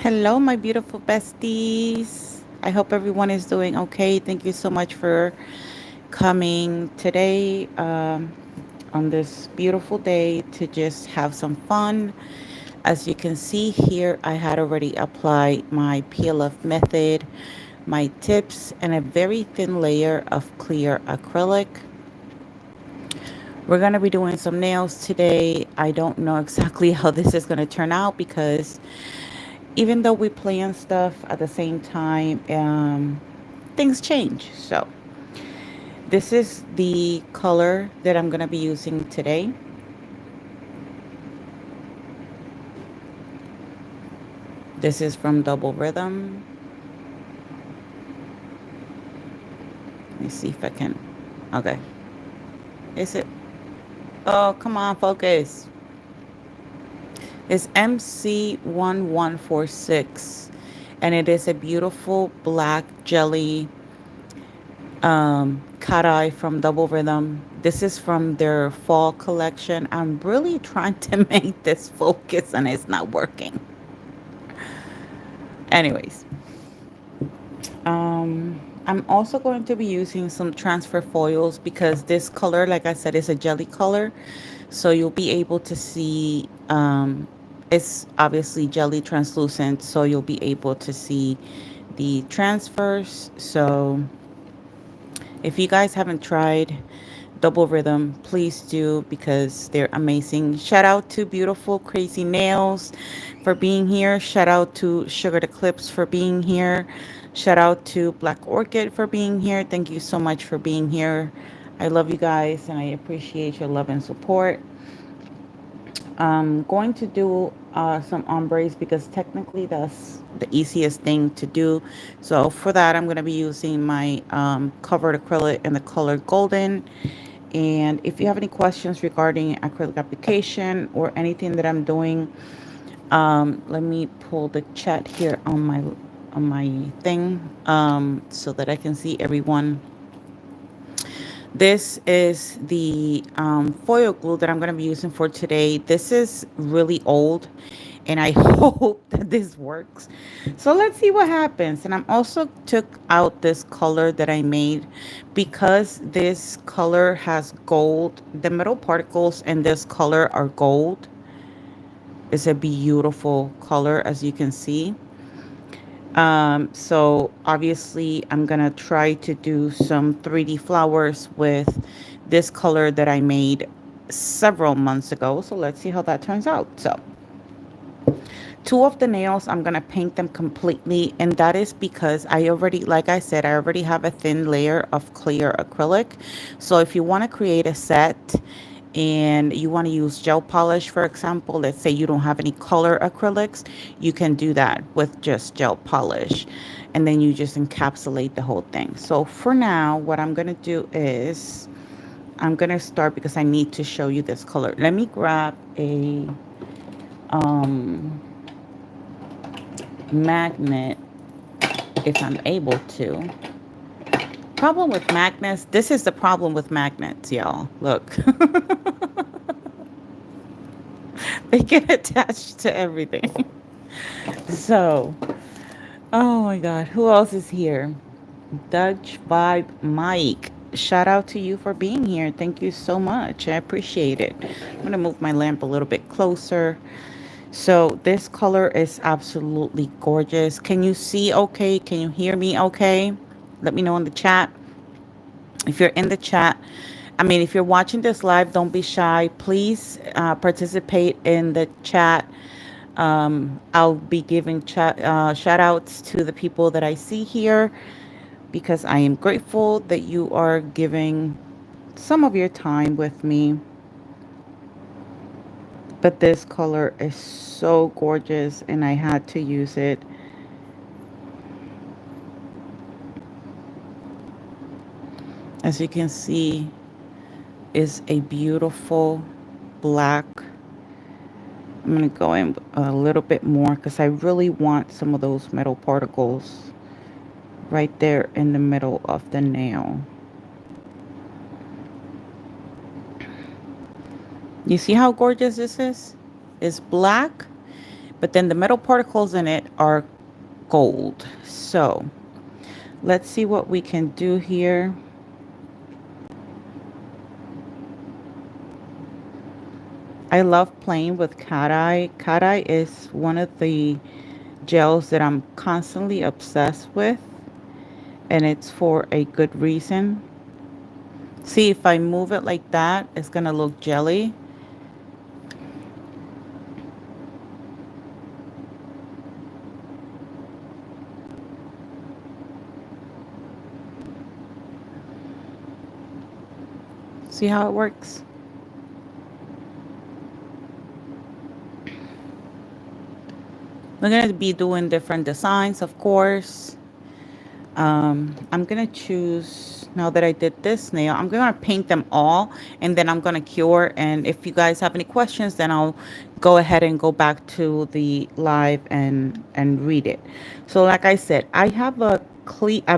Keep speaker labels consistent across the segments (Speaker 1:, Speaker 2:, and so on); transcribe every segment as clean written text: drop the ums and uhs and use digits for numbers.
Speaker 1: Hello, my beautiful besties. I hope everyone is doing okay. Thank you so much for coming today on this beautiful day to just have some fun. As you can see here, I had already applied my PLF method, my tips, and a very thin layer of clear acrylic. We're going to be doing some nails today. I don't know exactly how this is going to turn out because even though we plan stuff at the same time, things change. So this is the color that I'm going to be using today. This is from Double Rhythm. Let me see if I can. Okay. Is it? Oh, come on, focus. It's MC1146. And it is a beautiful black jelly cat eye from Double Rhythm. This is from their fall collection. I'm really trying to make this focus and it's not working. Anyways, I'm also going to be using some transfer foils because this color, like I said, is a jelly color. So you'll be able to see, it's obviously jelly translucent. So you'll be able to see the transfers. So if you guys haven't tried Double Rhythm, please do because they're amazing. Shout out to Beautiful Crazy Nails for being here. Shout out to Sugar the Clips for being here. Shout out to Black Orchid for being here. Thank you so much for being here. I love you guys and I appreciate your love and support. I'm going to do some ombres because technically that's the easiest thing to do. So for that, I'm going to be using my covered acrylic in the color golden. And if you have any questions regarding acrylic application or anything that I'm doing, let me pull the chat here on my thing so that I can see everyone. This is the foil glue that I'm going to be using for today. This is really old and I hope that this works. So let's see what happens. And I'm also took out this color that I made because this color has gold. The metal particles in this color are gold. It's a beautiful color as you can see. So obviously I'm gonna try to do some 3D flowers with this color that I made several months ago. So let's see how that turns out. So two of the nails, I'm gonna paint them completely, and that is because I already, like I said, I already have a thin layer of clear acrylic. So if you want to create a set and you want to use gel polish, for example, let's say you don't have any color acrylics, you can do that with just gel polish, and then you just encapsulate the whole thing. So for now, what I'm gonna do is I'm gonna start because I need to show you this color. Let me grab a um magnet if I'm able to. Problem with magnets, this is the problem with magnets, y'all. Look, they get attached to everything. So, oh my God, who else is here? Dutch Vibe Mike. Shout out to you for being here. Thank you so much. I appreciate it. I'm going to move my lamp a little bit closer. So, this color is absolutely gorgeous. Can you see okay? Can you hear me okay? Let me know in the chat. If you're in the chat, I mean, if you're watching this live, don't be shy. Please participate in the chat. I'll be giving shout outs to the people that I see here because I am grateful that you are giving some of your time with me. But this color is so gorgeous and I had to use it. As you can see, is a beautiful black. I'm going to go in a little bit more because I really want some of those metal particles right there in the middle of the nail. You see how gorgeous this is? It's black, but then the metal particles in it are gold. So let's see what we can do here. I love playing with cat eye. Cat eye is one of the gels that I'm constantly obsessed with, and it's for a good reason. See, if I move it like that, it's gonna look jelly. See how it works? We're gonna be doing different designs, of course. I'm gonna choose, now that I did this nail, I'm gonna paint them all and then I'm gonna cure. And if you guys have any questions, then I'll go ahead and go back to the live and read it. So like I said, I have a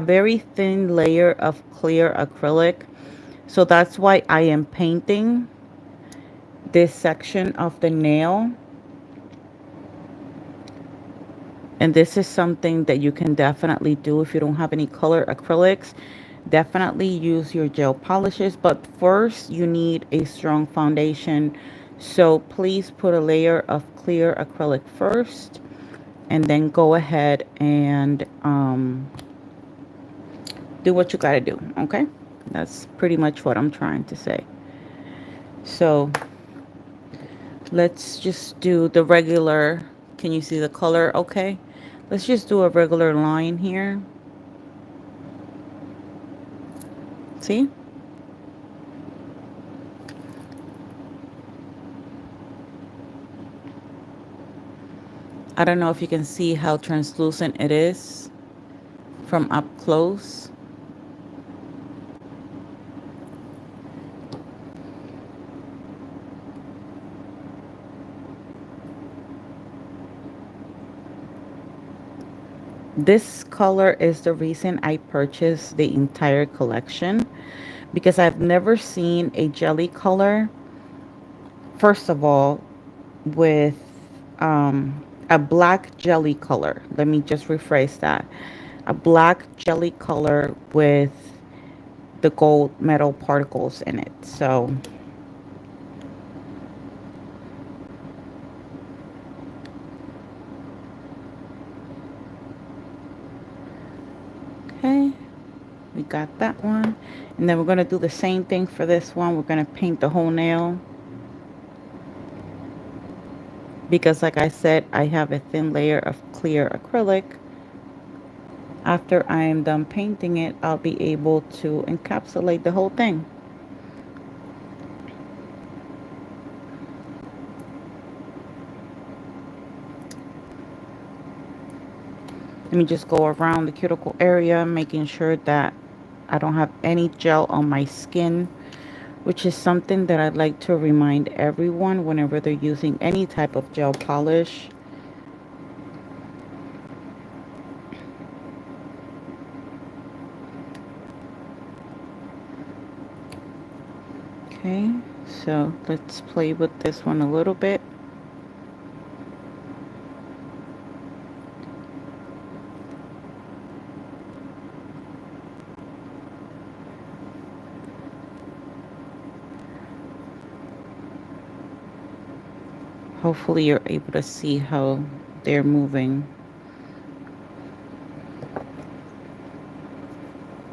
Speaker 1: very thin layer of clear acrylic. So that's why I am painting this section of the nail. And this is something that you can definitely do if you don't have any color acrylics. Definitely use your gel polishes, but first you need a strong foundation. So please put a layer of clear acrylic first, and then go ahead and do what you gotta do, okay? That's pretty much what I'm trying to say. So let's just do the regular. Can you see the color? Okay. Let's just do a regular line here. See? I don't know if you can see how translucent it is from up close. This color is the reason I purchased the entire collection, because I've never seen a jelly color, first of all, with a black jelly color. Let me just rephrase that. A black jelly color with the gold metal particles in it. So okay, we got that one. And then we're going to do the same thing for this one. We're going to paint the whole nail, because like I said, I have a thin layer of clear acrylic. After I am done painting it, I'll be able to encapsulate the whole thing. Let me just go around the cuticle area, making sure that I don't have any gel on my skin, which is something that I'd like to remind everyone whenever they're using any type of gel polish. Okay, so let's play with this one a little bit. Hopefully you're able to see how they're moving.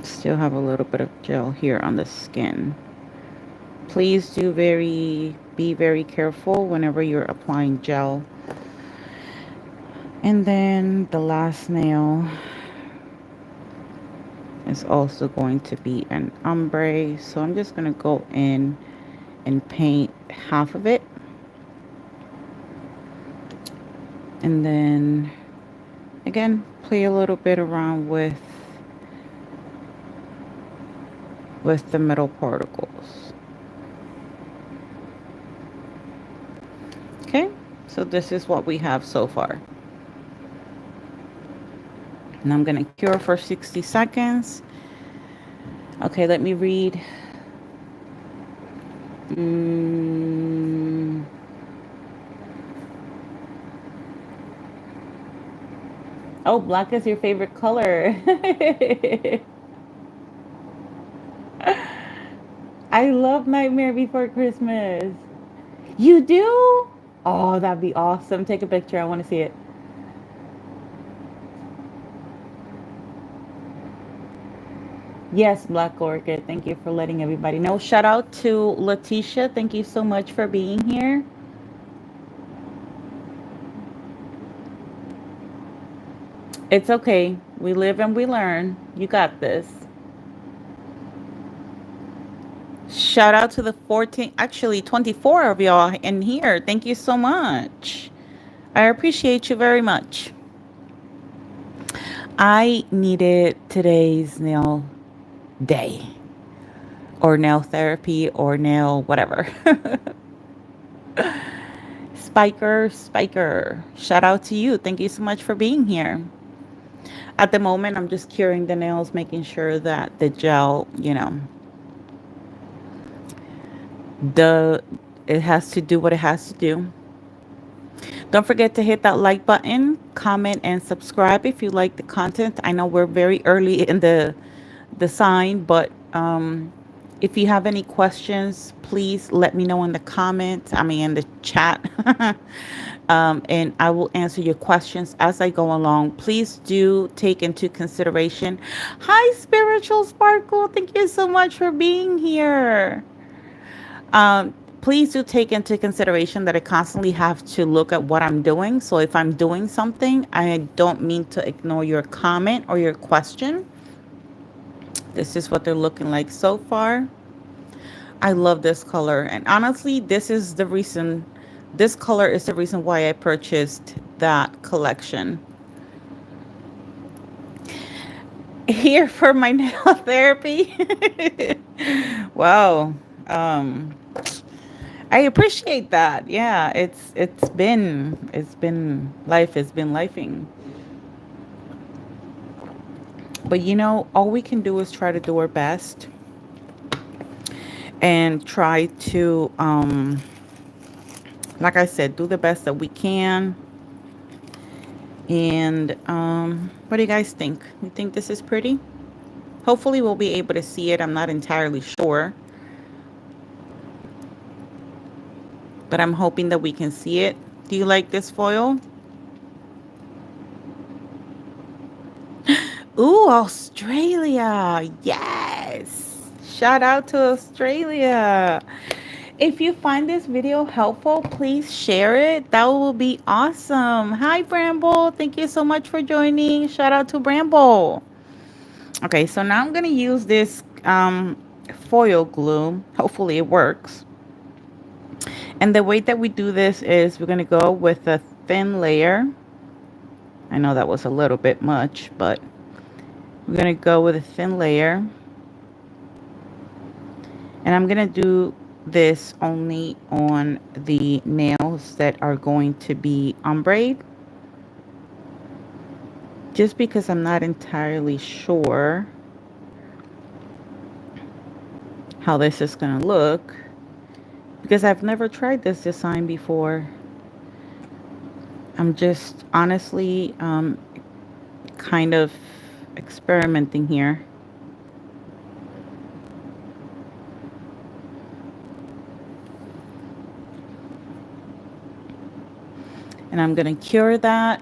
Speaker 1: Still have a little bit of gel here on the skin. Please be very careful whenever you're applying gel. And then the last nail is also going to be an ombre. So I'm just going to go in and paint half of it. And then again, play a little bit around with the metal particles. Okay, so this is what we have so far. And I'm going to cure for 60 seconds. Okay, let me read. Oh, black is your favorite color. I love Nightmare Before Christmas. You do? Oh, that'd be awesome. Take a picture. I want to see it. Yes, Black Orchid. Thank you for letting everybody know. Shout out to Letitia. Thank you so much for being here. It's okay. We live and we learn. You got this. Shout out to the 14, actually 24 of y'all in here. Thank you so much. I appreciate you very much. I needed today's nail day or nail therapy or nail whatever. Spiker. Shout out to you. Thank you so much for being here. At the moment, I'm just curing the nails, making sure that the gel, the it has to do what it has to do. Don't forget to hit that like button, comment, and subscribe if you like the content. I know we're very early in the sign, but if you have any questions, please let me know in the comments. I mean, in the chat. And I will answer your questions as I go along. Please do take into consideration. Hi, Spiritual Sparkle. Thank you so much for being here. Please do take into consideration that I constantly have to look at what I'm doing. So if I'm doing something, I don't mean to ignore your comment or your question. This is what they're looking like so far. I love this color. And honestly, this color is the reason why I purchased that collection. Here for my nail therapy. Wow. Um, I appreciate that. Yeah, it's been life has been lifing. But all we can do is try to do our best and try to like I said, do the best that we can. And what do you guys think? You think this is pretty? Hopefully we'll be able to see it. I'm not entirely sure, but I'm hoping that we can see it. Do you like this foil? Ooh, Australia. Yes. Shout out to Australia. If you find this video helpful, please share it. That will be awesome. Hi, Bramble. Thank you so much for joining. Shout out to Bramble. Okay, so now I'm going to use this foil glue. Hopefully it works. And the way that we do this is we're going to go with a thin layer. I know that was a little bit much, but we're going to go with a thin layer. And I'm going to do this only on the nails that are going to be ombre. Just because I'm not entirely sure how this is going to look. Because I've never tried this design before. I'm just honestly kind of experimenting here. And I'm going to cure that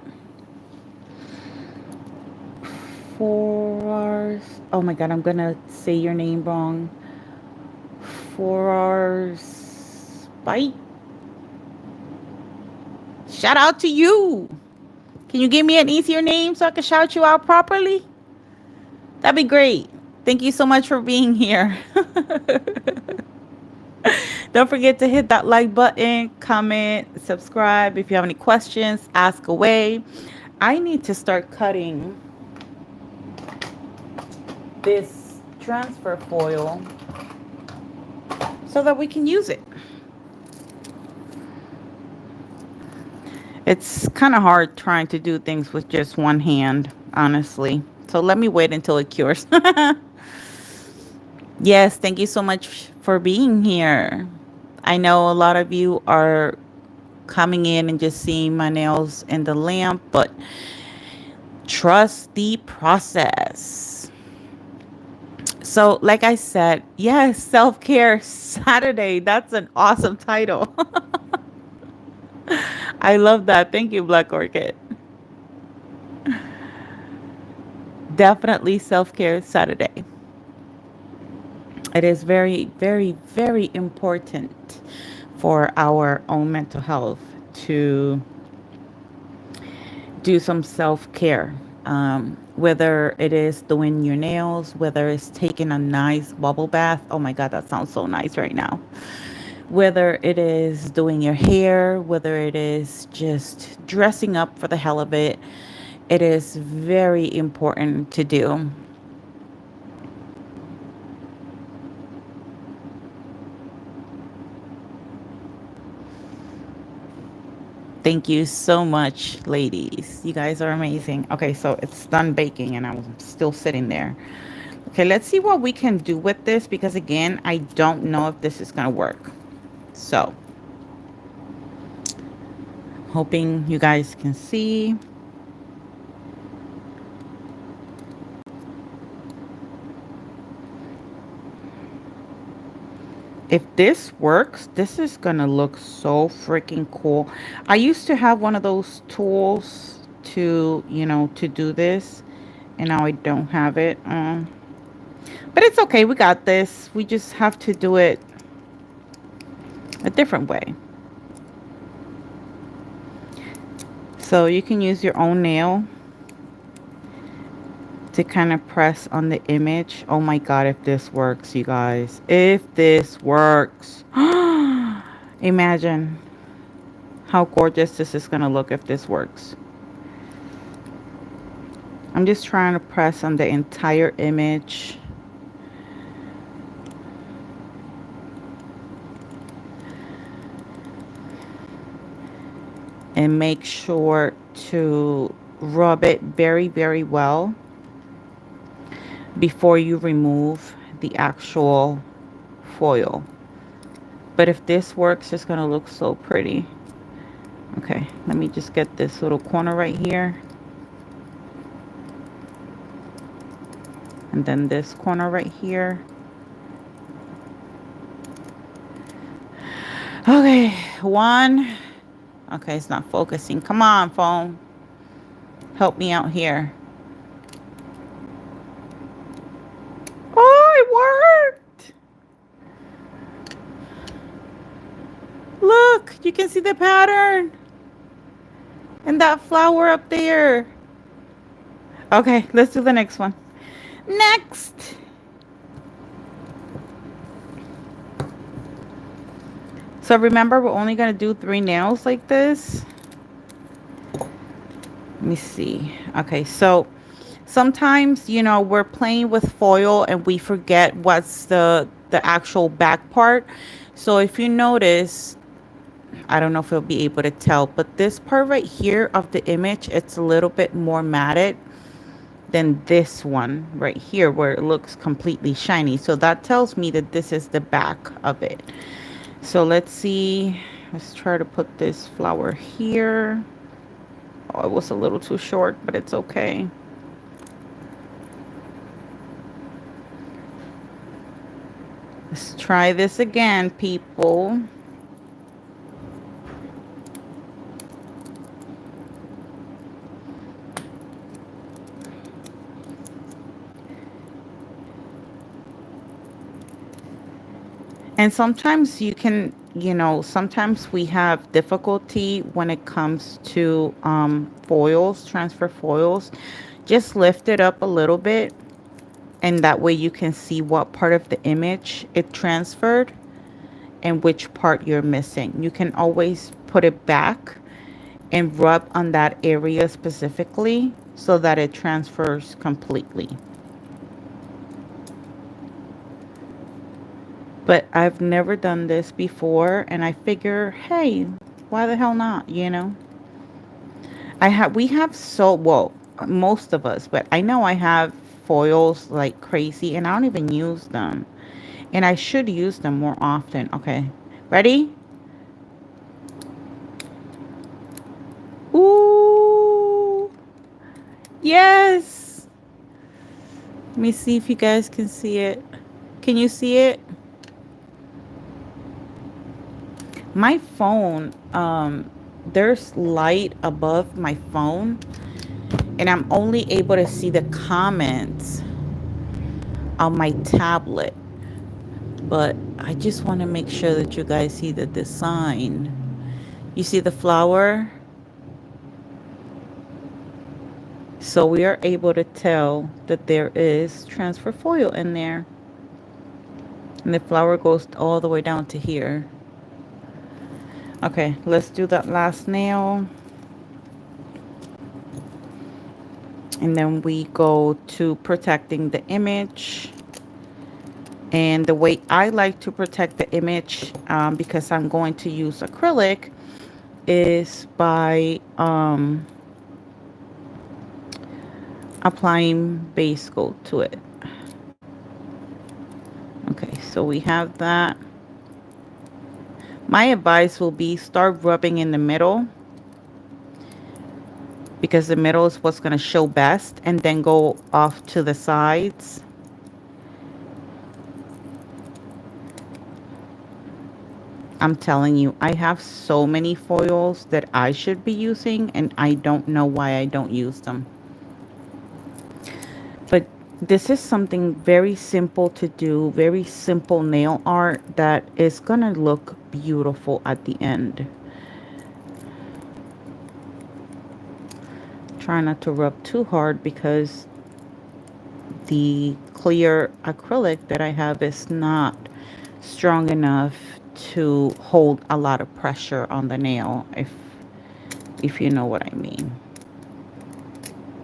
Speaker 1: 4 hours. Oh my God, I'm going to say your name wrong. 4 hours. Bite. Shout out to you. Can you give me an easier name so I can shout you out properly? That'd be great. Thank you so much for being here. Don't forget to hit that like button, comment, subscribe. If you have any questions, ask away. I need to start cutting this transfer foil so that we can use it. It's kind of hard trying to do things with just one hand, honestly. So let me wait until it cures. Yes, thank you so much for being here. I know a lot of you are coming in and just seeing my nails in the lamp, but Trust the process. So, like I said, yes, self care Saturday. That's an awesome title. I love that. Thank you, Black Orchid. Definitely self care Saturday. It is very, very, very important for our own mental health to do some self care. Whether it is doing your nails, whether it's taking a nice bubble bath. Oh my God, that sounds so nice right now. Whether it is doing your hair, whether it is just dressing up for the hell of it, it is very important to do. Thank you so much, ladies. You guys are amazing. Okay, so it's done baking and I'm still sitting there. Okay, let's see what we can do with this because again, I don't know if this is gonna work. So, hoping you guys can see. If this works, this is gonna look so freaking cool. I used to have one of those tools to, to do this, and now I don't have it. But it's okay, we got this. We just have to do it a different way. So you can use your own nail to kind of press on the image. Oh my God, if this works, you guys. If this works. Imagine how gorgeous this is going to look if this works. I'm just trying to press on the entire image. And make sure to rub it very, very well before you remove the actual foil. But if this works, it's going to look so pretty. Okay, let me just get this little corner right here. And then this corner right here. Okay, one. Okay, it's not focusing. Come on, phone. Help me out here. Oh, it worked. Look, you can see the pattern. And that flower up there. Okay, let's do the next one. Next. So remember, we're only going to do 3 nails like this. Let me see. Okay, so sometimes, we're playing with foil and we forget what's the actual back part. So if you notice, I don't know if you'll be able to tell, but this part right here of the image, it's a little bit more matted than this one right here where it looks completely shiny. So that tells me that this is the back of it. So let's see. Let's try to put this flower here. Oh, it was a little too short, but it's okay. Let's try this again, people. And sometimes you can, sometimes we have difficulty when it comes to foils, transfer foils. Just lift it up a little bit, and that way you can see what part of the image it transferred and which part you're missing. You can always put it back and rub on that area specifically so that it transfers completely. But I've never done this before, and I figure, hey, why the hell not, we have most of us, but I know I have foils like crazy, and I don't even use them. And I should use them more often. Okay, ready? Ooh, Yes. Let me see if you guys can see it. Can you see it? My phone, there's light above my phone, and I'm only able to see the comments on my tablet. But I just want to make sure that you guys see the design. You see the flower? So we are able to tell that there is transfer foil in there. And the flower goes all the way down to here. Okay, let's do that last nail. And then we go to protecting the image. And the way I like to protect the image, because I'm going to use acrylic, is by applying base coat to it. Okay, so we have that. My advice will be start rubbing in the middle, because the middle is what's going to show best, and then go off to the sides. I'm telling you, I have so many foils that I should be using, and I don't know why I don't use them. But this is something very simple to do, very simple nail art that is gonna look beautiful at the end. Try not to rub too hard because the clear acrylic that I have is not strong enough to hold a lot of pressure on the nail, if you know what I mean.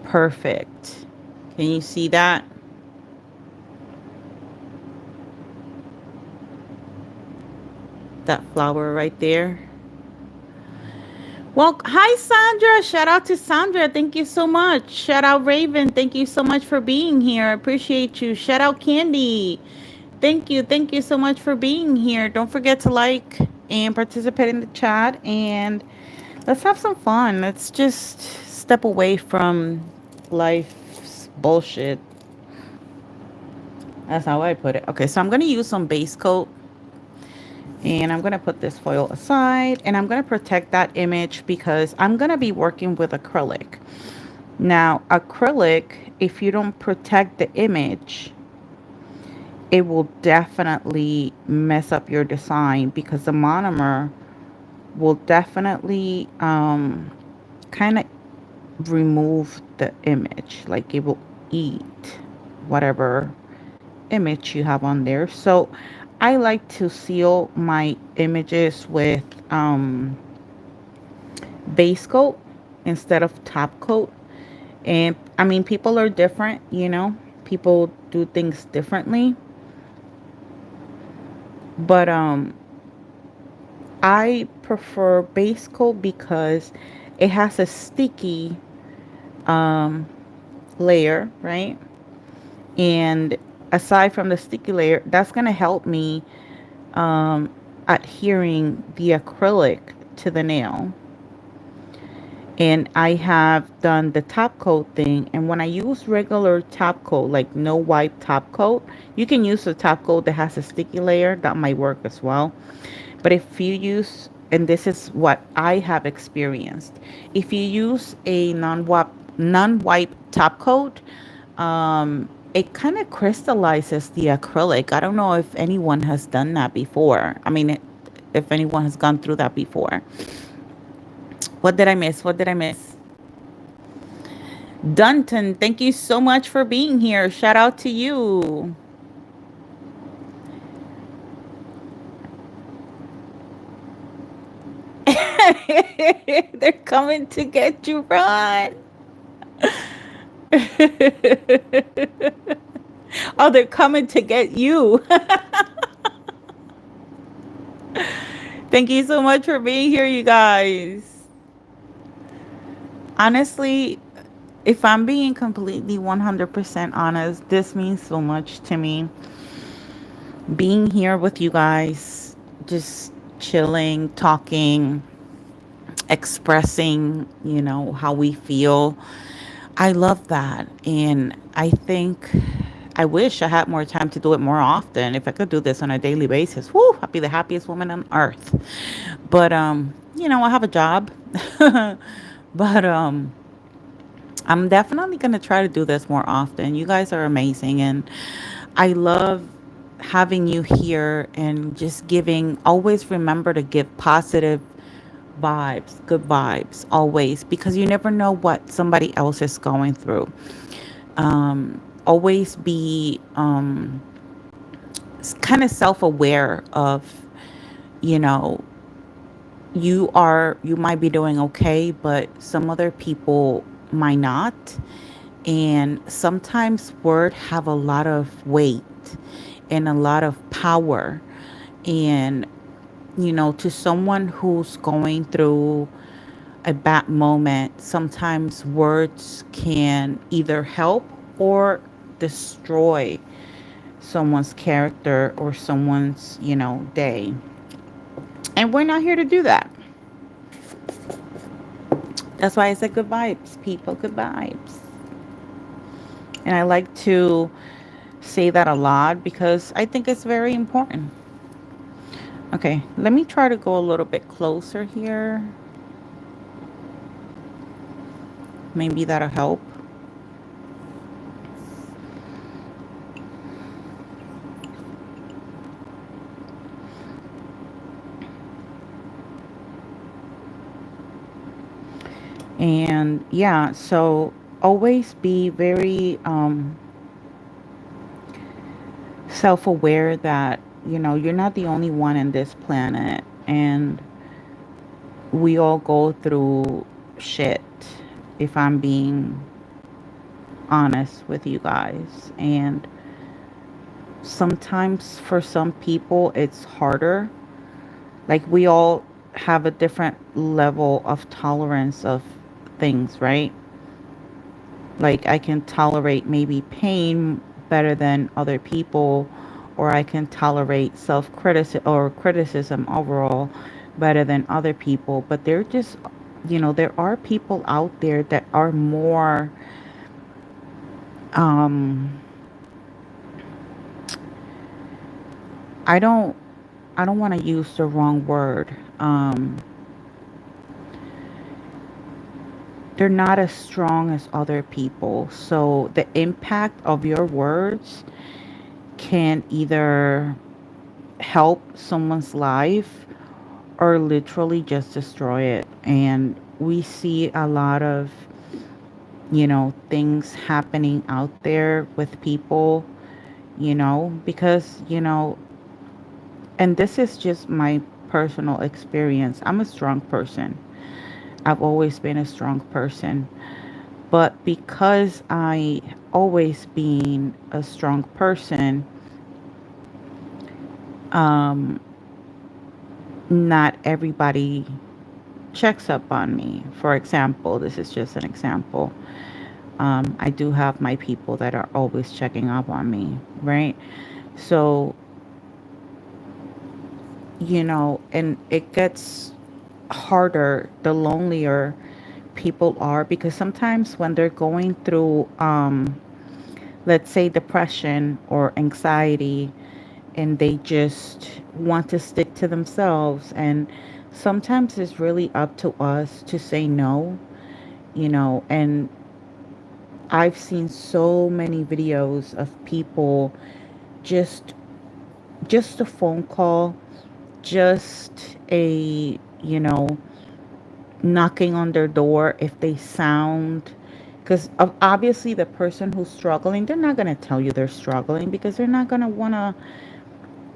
Speaker 1: Perfect. Can you see that? That flower right there. Well, hi Sandra. Shout out to Sandra. Thank you so much. Shout out Raven. Thank you so much for being here. I appreciate you. Shout out Candy. Thank you. Thank you so much for being here. Don't forget to like and participate in the chat, and let's have some fun. Let's just step away from life's bullshit. That's how I put it. Okay, so I'm going to use some base coat. And I'm going to put this foil aside, and I'm going to protect that image because I'm going to be working with acrylic. Now, acrylic, if you don't protect the image, it will definitely mess up your design because the monomer will definitely kind of remove the image. Like it will eat whatever image you have on there. So I like to seal my images with base coat instead of top coat. And I mean, people are different, you know, people do things differently. But I prefer base coat because it has a sticky layer, right? And aside from the sticky layer, that's going to help me adhering the acrylic to the nail. And I have done the top coat thing, and when I use regular top coat, like no wipe top coat, you can use a top coat that has a sticky layer. That might work as well. But if you use, and this is what I have experienced, if you use a non-wipe top coat, it kind of crystallizes the acrylic. I don't know if anyone has done that before. I mean, if anyone has gone through that before. What did I miss? What did I miss? Dunton, thank you so much for being here. Shout out to you. They're coming to get you, Ron. Oh, they're coming to get you. Thank you so much for being here, you guys. Honestly, if I'm being completely 100% honest, this means so much to me. Being here with you guys, just chilling, talking, expressing, you know, how we feel. I love that. And I think I wish I had more time to do it more often. If I could do this on a daily basis, whoo, I'd be the happiest woman on earth. But I have a job. But I'm definitely going to try to do this more often. You guys are amazing, and I love having you here and just giving, always remember to give positive vibes, good vibes, always, because you never know what somebody else is going through. Always be kind of self aware of, you know, you might be doing okay, but some other people might not. And sometimes words have a lot of weight and a lot of power. And, to someone who's going through a bad moment, sometimes words can either help or destroy someone's character or someone's, day. And we're not here to do that. That's why I said good vibes, people, good vibes. And I like to say that a lot because I think it's very important. Okay, let me try to go a little bit closer here. Maybe that'll help. And yeah, so always be very self aware that, you're not the only one in this planet. And we all go through shit, if I'm being honest with you guys. And sometimes for some people, it's harder. Like, we all have a different level of tolerance of things, right? Like, I can tolerate maybe pain better than other people, or I can tolerate self criticism or criticism overall better than other people. But they're just, there are people out there that are more, um, I don't, I don't want to use the wrong word. They're not as strong as other people. So the impact of your words can either help someone's life or literally just destroy it. And we see a lot of, things happening out there with people, because, and this is just my personal experience. I'm a strong person. I've always been a strong person. But because I always been a strong person, um, not everybody checks up on me. For example, this is just an example. I do have my people that are always checking up on me, right? So, and it gets harder the lonelier people are, because sometimes when they're going through, let's say, depression or anxiety, and they just want to stick to themselves, and sometimes it's really up to us to say no, and I've seen so many videos of people just just a phone call, just a, knocking on their door, if they sound, because obviously the person who's struggling, they're not going to tell you they're struggling, because they're not going to want to,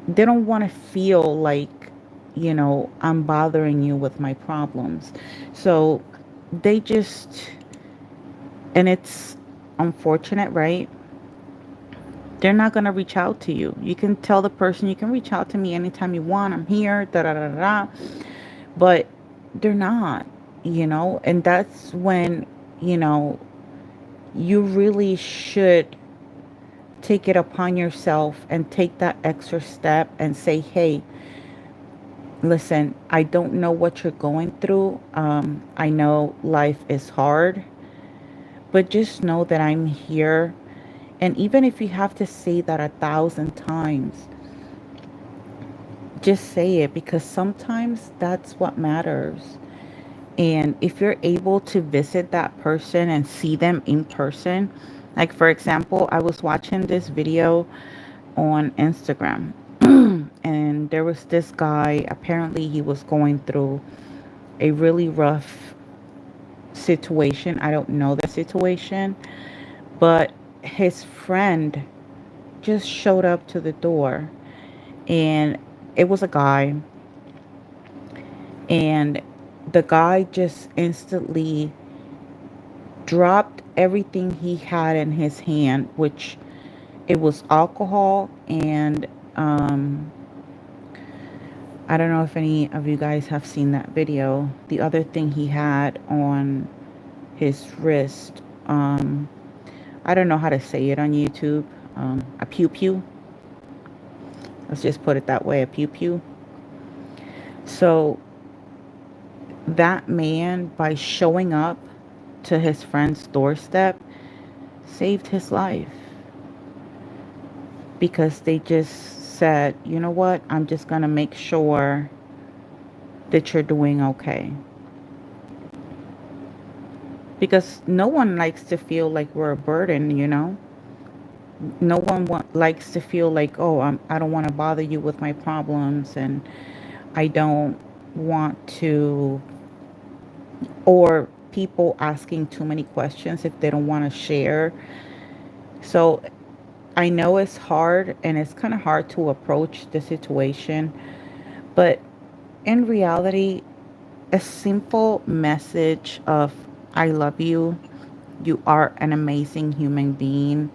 Speaker 1: they don't want to feel like, I'm bothering you with my problems. So they just, and it's unfortunate, right? They're not going to reach out to you. You can tell the person, you can reach out to me anytime you want, I'm here, da da da da. But they're not, and that's when, you know, you really should take it upon yourself and take that extra step and say, hey, listen, I don't know what you're going through. I know life is hard, But just know that I'm here. And even if you have to say that 1,000 times, just say it, because sometimes that's what matters. And if you're able to visit that person and see them in person, like for example, I was watching this video on Instagram and there was this guy, apparently he was going through a really rough situation. I don't know the situation, but his friend just showed up to the door, and it was a guy, and the guy just instantly dropped everything he had in his hand, which it was alcohol and I don't know if any of you guys have seen that video. The other thing he had on his wrist, I don't know how to say it on YouTube, a pew pew. Let's just put it that way, a pew pew. So that man, by showing up to his friend's doorstep, saved his life, because they just said, you know what, I'm just going to make sure that you're doing okay. Because no one likes to feel like we're a burden, you know? No one likes to feel like, oh, I don't want to bother you with my problems, and I don't want to, or people asking too many questions if they don't want to share. So I know it's hard, and it's kind of hard to approach the situation, but in reality, a simple message of I love you, you are an amazing human being,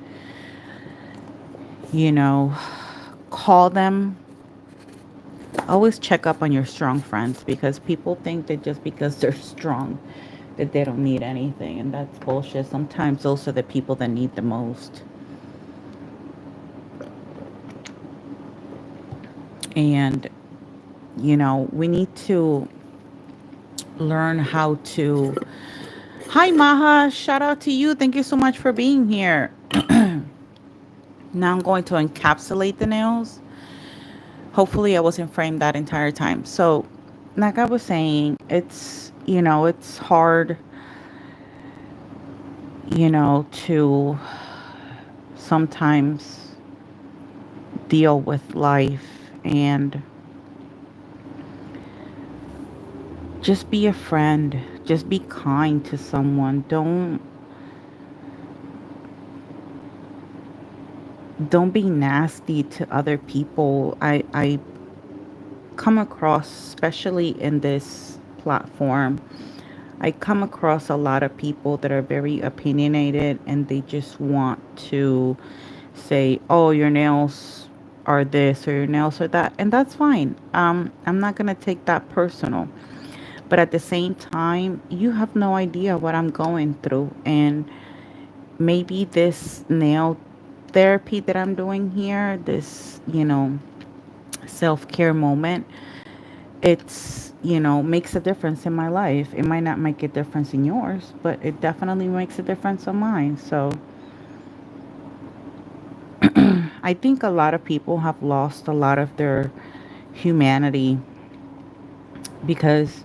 Speaker 1: you know, call them. Always check up on your strong friends, because people think that just because they're strong that they don't need anything, and that's bullshit. Sometimes those are the people that need the most. And we need to learn how to. Hi Maha, shout out to you, thank you so much for being here. Now I'm going to encapsulate the nails. Hopefully I wasn't framed that entire time. So like I was saying, it's hard, to sometimes deal with life, and just be a friend. Just be kind to someone. Don't be nasty to other people. I come across, especially in this platform, I come across a lot of people that are very opinionated, and they just want to say, oh, your nails are this or your nails are that. And that's fine. I'm not going to take that personal. But at the same time, you have no idea what I'm going through. And maybe this nail therapy that I'm doing here, this, self care moment, it's, makes a difference in my life. It might not make a difference in yours, but it definitely makes a difference on mine. So I think a lot of people have lost a lot of their humanity because,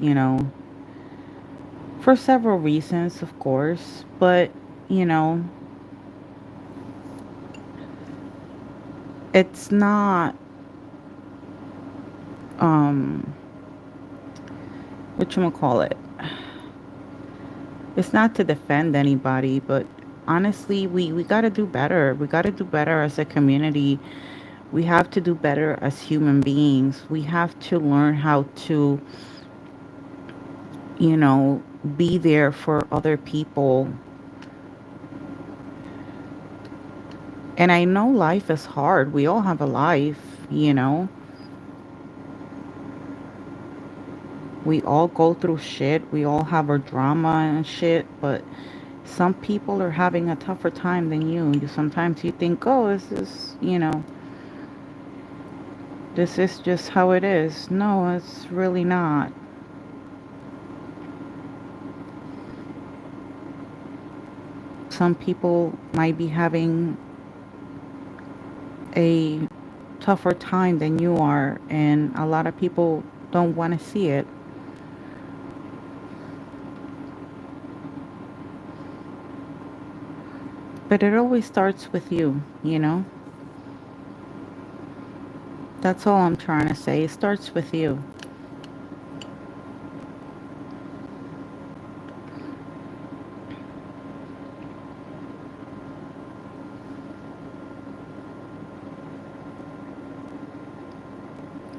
Speaker 1: for several reasons, of course, but, you know, it's not, um, whatchamacallit, it's not to defend anybody, but honestly, we got to do better. We got to do better as a community. We have to do better as human beings. We have to learn how to, be there for other people. And I know life is hard. We all have a life. We all go through shit. We all have our drama and shit, but some people are having a tougher time than you. Sometimes you think, oh, this is just how it is. No, it's really not. some people might be having a tougher time than you are, and a lot of people don't want to see it. But it always starts with you, you know? That's all I'm trying to say. It starts with you.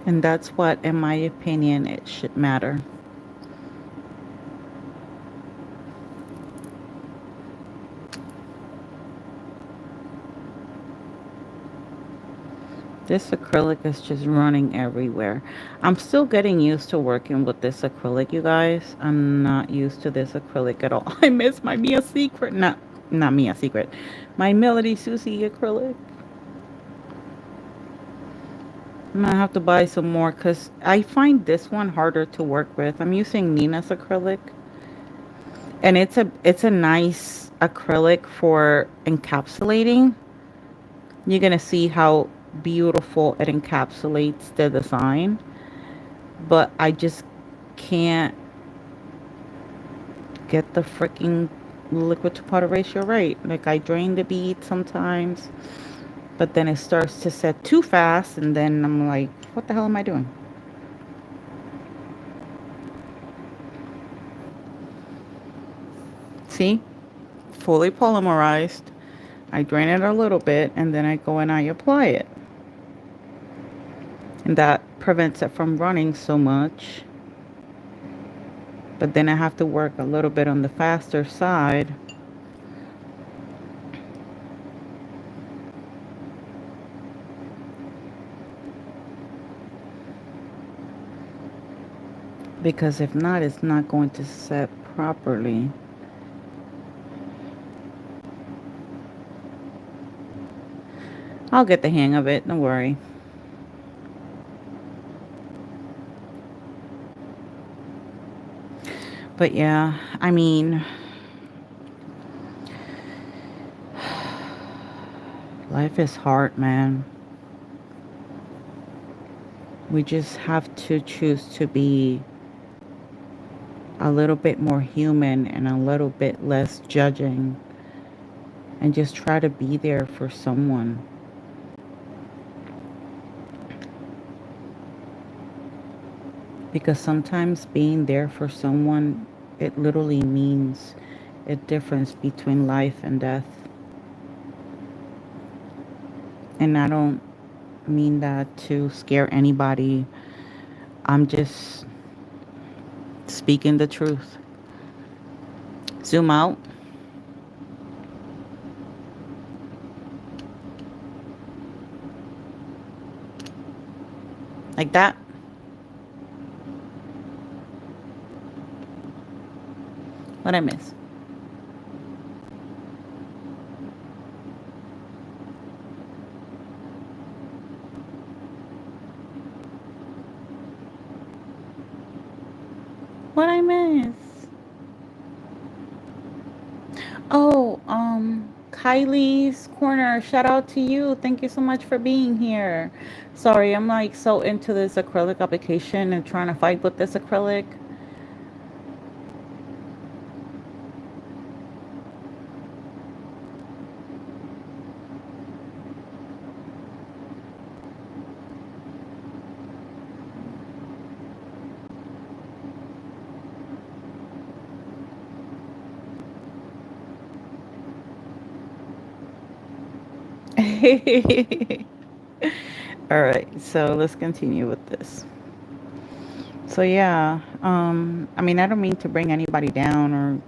Speaker 1: And that's what, in my opinion, it should matter. This acrylic is just running everywhere. I'm still getting used to working with this acrylic, you guys. I'm not used to this acrylic at all. I miss my Mia Secret. Not Mia Secret. My Melody Susie acrylic. I'm gonna have to buy some more because I find this one harder to work with. I'm using Nina's acrylic. And it's a nice acrylic for encapsulating. You're gonna see how beautiful it encapsulates the design, but I just can't get the freaking liquid to powder ratio right. Like, I drain the bead sometimes, but then it starts to set too fast, and then I'm like, what the hell am I doing? See, fully polymerized. I drain it a little bit, and then I go and I apply it, and that prevents it from running so much. But then I have to work a little bit on the faster side because if not, it's not going to set properly. I'll get the hang of it, don't worry. But yeah, I mean, life is hard, man. We just have to choose to be a little bit more human and a little bit less judging, and just try to be there for someone. Because sometimes being there for someone, it literally means a difference between life and death. And I don't mean that to scare anybody. I'm just speaking the truth. Zoom out. Like that. What I miss? What I miss? Oh, Kylie's Corner. Shout out to you. Thank you so much for being here. Sorry, I'm like so into this acrylic application and trying to fight with this acrylic. All right, so let's continue with this. So yeah, I mean, I don't mean to bring anybody down or,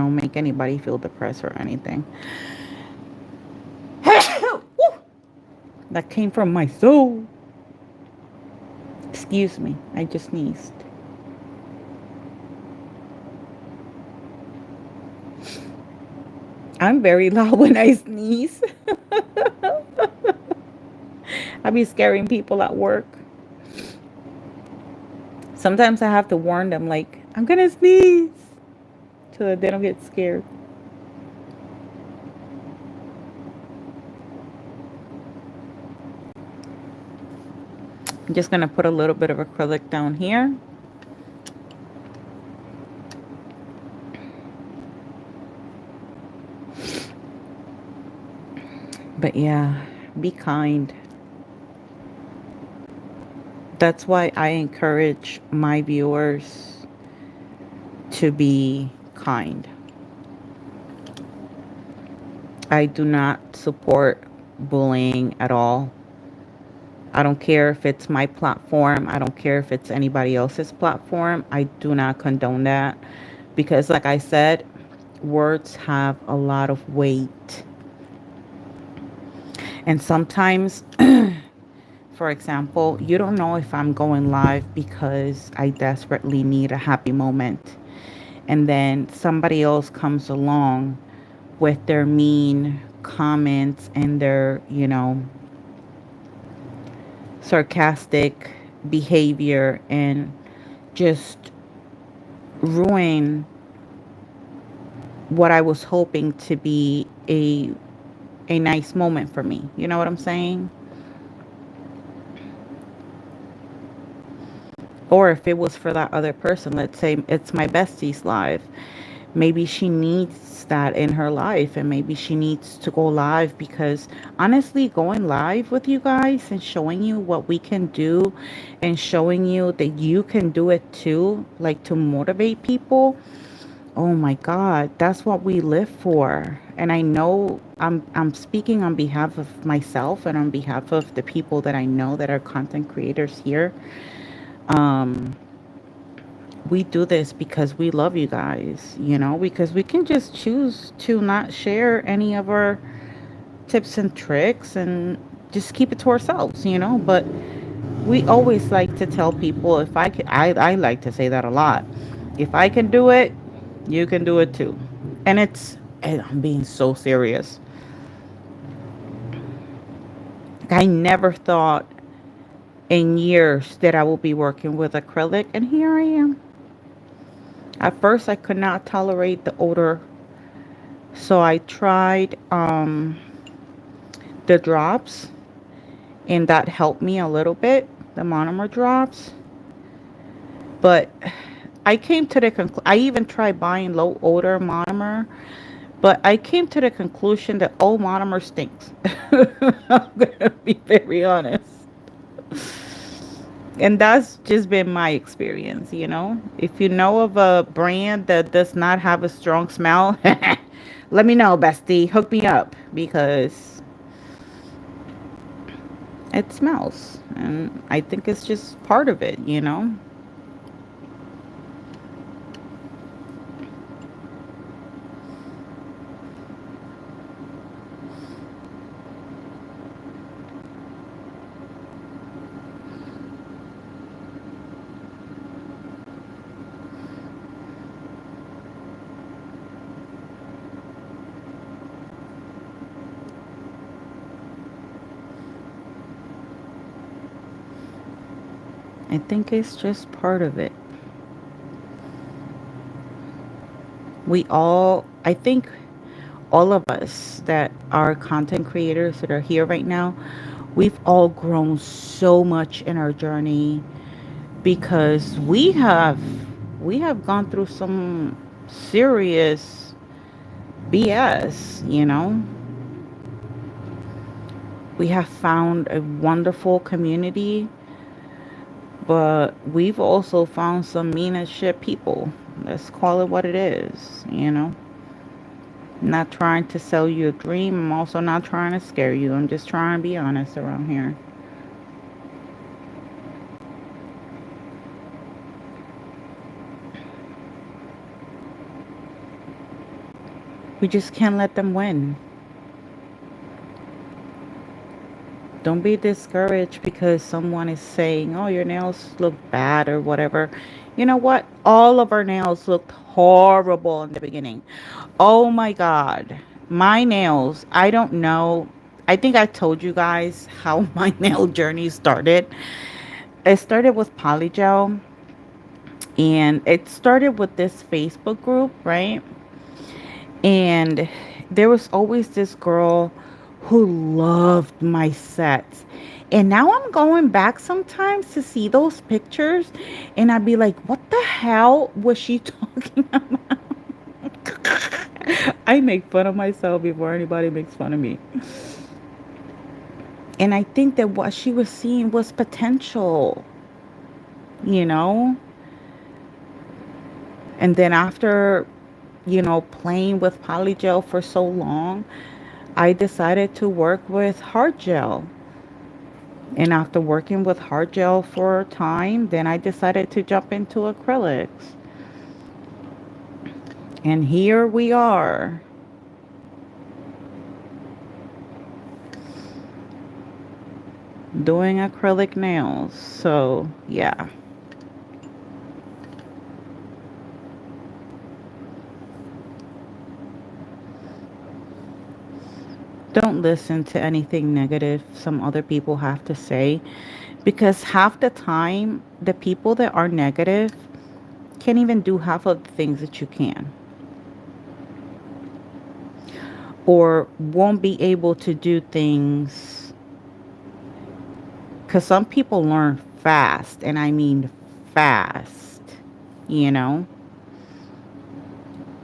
Speaker 1: make anybody feel depressed or anything. That came from my soul. Excuse me, I just sneezed. I'm very loud when I sneeze. I be scaring people at work. Sometimes I have to warn them, like, I'm gonna sneeze, so that they don't get scared. I'm just going to put a little bit of acrylic down here. But yeah, be kind. That's why I encourage my viewers to be kind. I do not support bullying at all. I don't care if it's my platform. I don't care if it's anybody else's platform. I do not condone that because, like I said, words have a lot of weight. And sometimes, for example, you don't know if I'm going live because I desperately need a happy moment. And then somebody else comes along with their mean comments and their, sarcastic behavior and just ruin what I was hoping to be a nice moment for me. You know what I'm saying? Or if it was for that other person, let's say it's my bestie's live. Maybe she needs that in her life and maybe she needs to go live because honestly, going live with you guys and showing you what we can do and showing you that you can do it too, like to motivate people. Oh my God, that's what we live for. And I know I'm speaking on behalf of myself and on behalf of the people that I know that are content creators here. Um, we do this because we love you guys, because we can just choose to not share any of our tips and tricks and just keep it to ourselves, but we always like to tell people if I can, I like to say that a lot. If I can do it, you can do it too. And I'm being so serious. Like, I never thought in years that I will be working with acrylic, and here I am. At first, I could not tolerate the odor, so I tried the drops, and that helped me a little bit, the monomer drops. But I came to the conclusion, I even tried buying low odor monomer, but I came to the conclusion that all monomer stinks. I'm gonna be very honest. And that's just been my experience. If you know of a brand that does not have a strong smell, let me know, bestie. Hook me up because it smells. And I think it's just part of it. I think it's just part of it. I think all of us that are content creators that are here right now, we've all grown so much in our journey because we have gone through some serious BS. We have found a wonderful community, but we've also found some mean as shit people. Let's call it what it is. I'm not trying to sell you a dream. I'm also not trying to scare you. I'm just trying to be honest around here. We just can't let them win. Don't be discouraged because someone is saying, oh, your nails look bad or whatever. You know what? All of our nails looked horrible in the beginning. Oh my God. My nails, I don't know. I think I told you guys how my nail journey started. It started with polygel, and it started with this Facebook group, right? And there was always this girl who loved my sets. And now I'm going back sometimes to see those pictures and I'd be like, what the hell was she talking about? I make fun of myself before anybody makes fun of me. And I think that what she was seeing was potential, you know? And then after, playing with polygel for so long, I decided to work with hard gel. And after working with hard gel for a time, then I decided to jump into acrylics. And here we are, doing acrylic nails. So, yeah. Don't listen to anything negative some other people have to say because half the time, the people that are negative can't even do half of the things that you can, or won't be able to do things, because some people learn fast, and I mean fast, you know?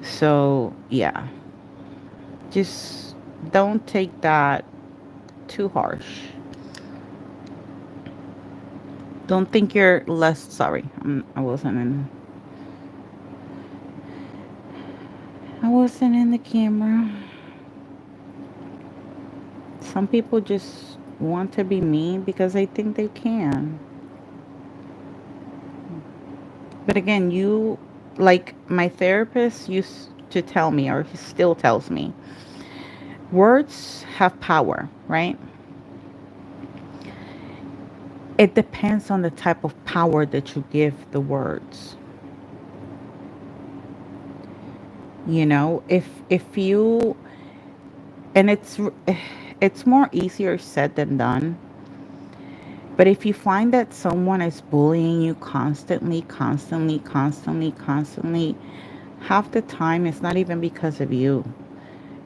Speaker 1: So, yeah, just don't take that too harsh. Don't think you're less sorry. I wasn't in the camera. Some people just want to be mean because they think they can. But again, like my therapist used to tell me, or he still tells me, words have power, right? It depends on the type of power that you give the words. If you, and it's more easier said than done. But if you find that someone is bullying you constantly, constantly, constantly, constantly, half the time it's not even because of you.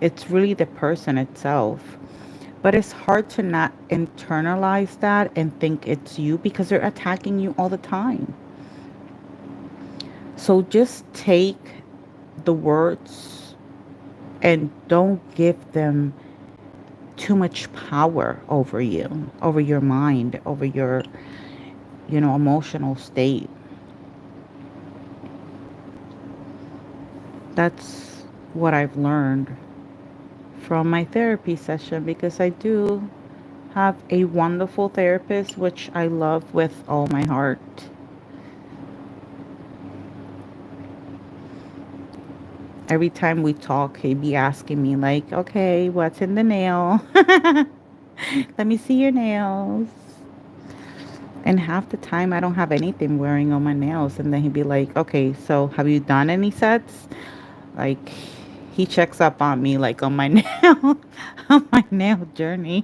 Speaker 1: It's really the person itself. But it's hard to not internalize that and think it's you because they're attacking you all the time. So just take the words and don't give them too much power over you, over your mind, over your, emotional state. That's what I've learned from my therapy session because I do have a wonderful therapist, which I love with all my heart. Every time we talk, he'd be asking me, like, okay, what's in the nail? Let me see your nails. And half the time, I don't have anything wearing on my nails. And then he'd be like, okay, so have you done any sets? Like, he checks up on me, like, on my nail, on my nail journey.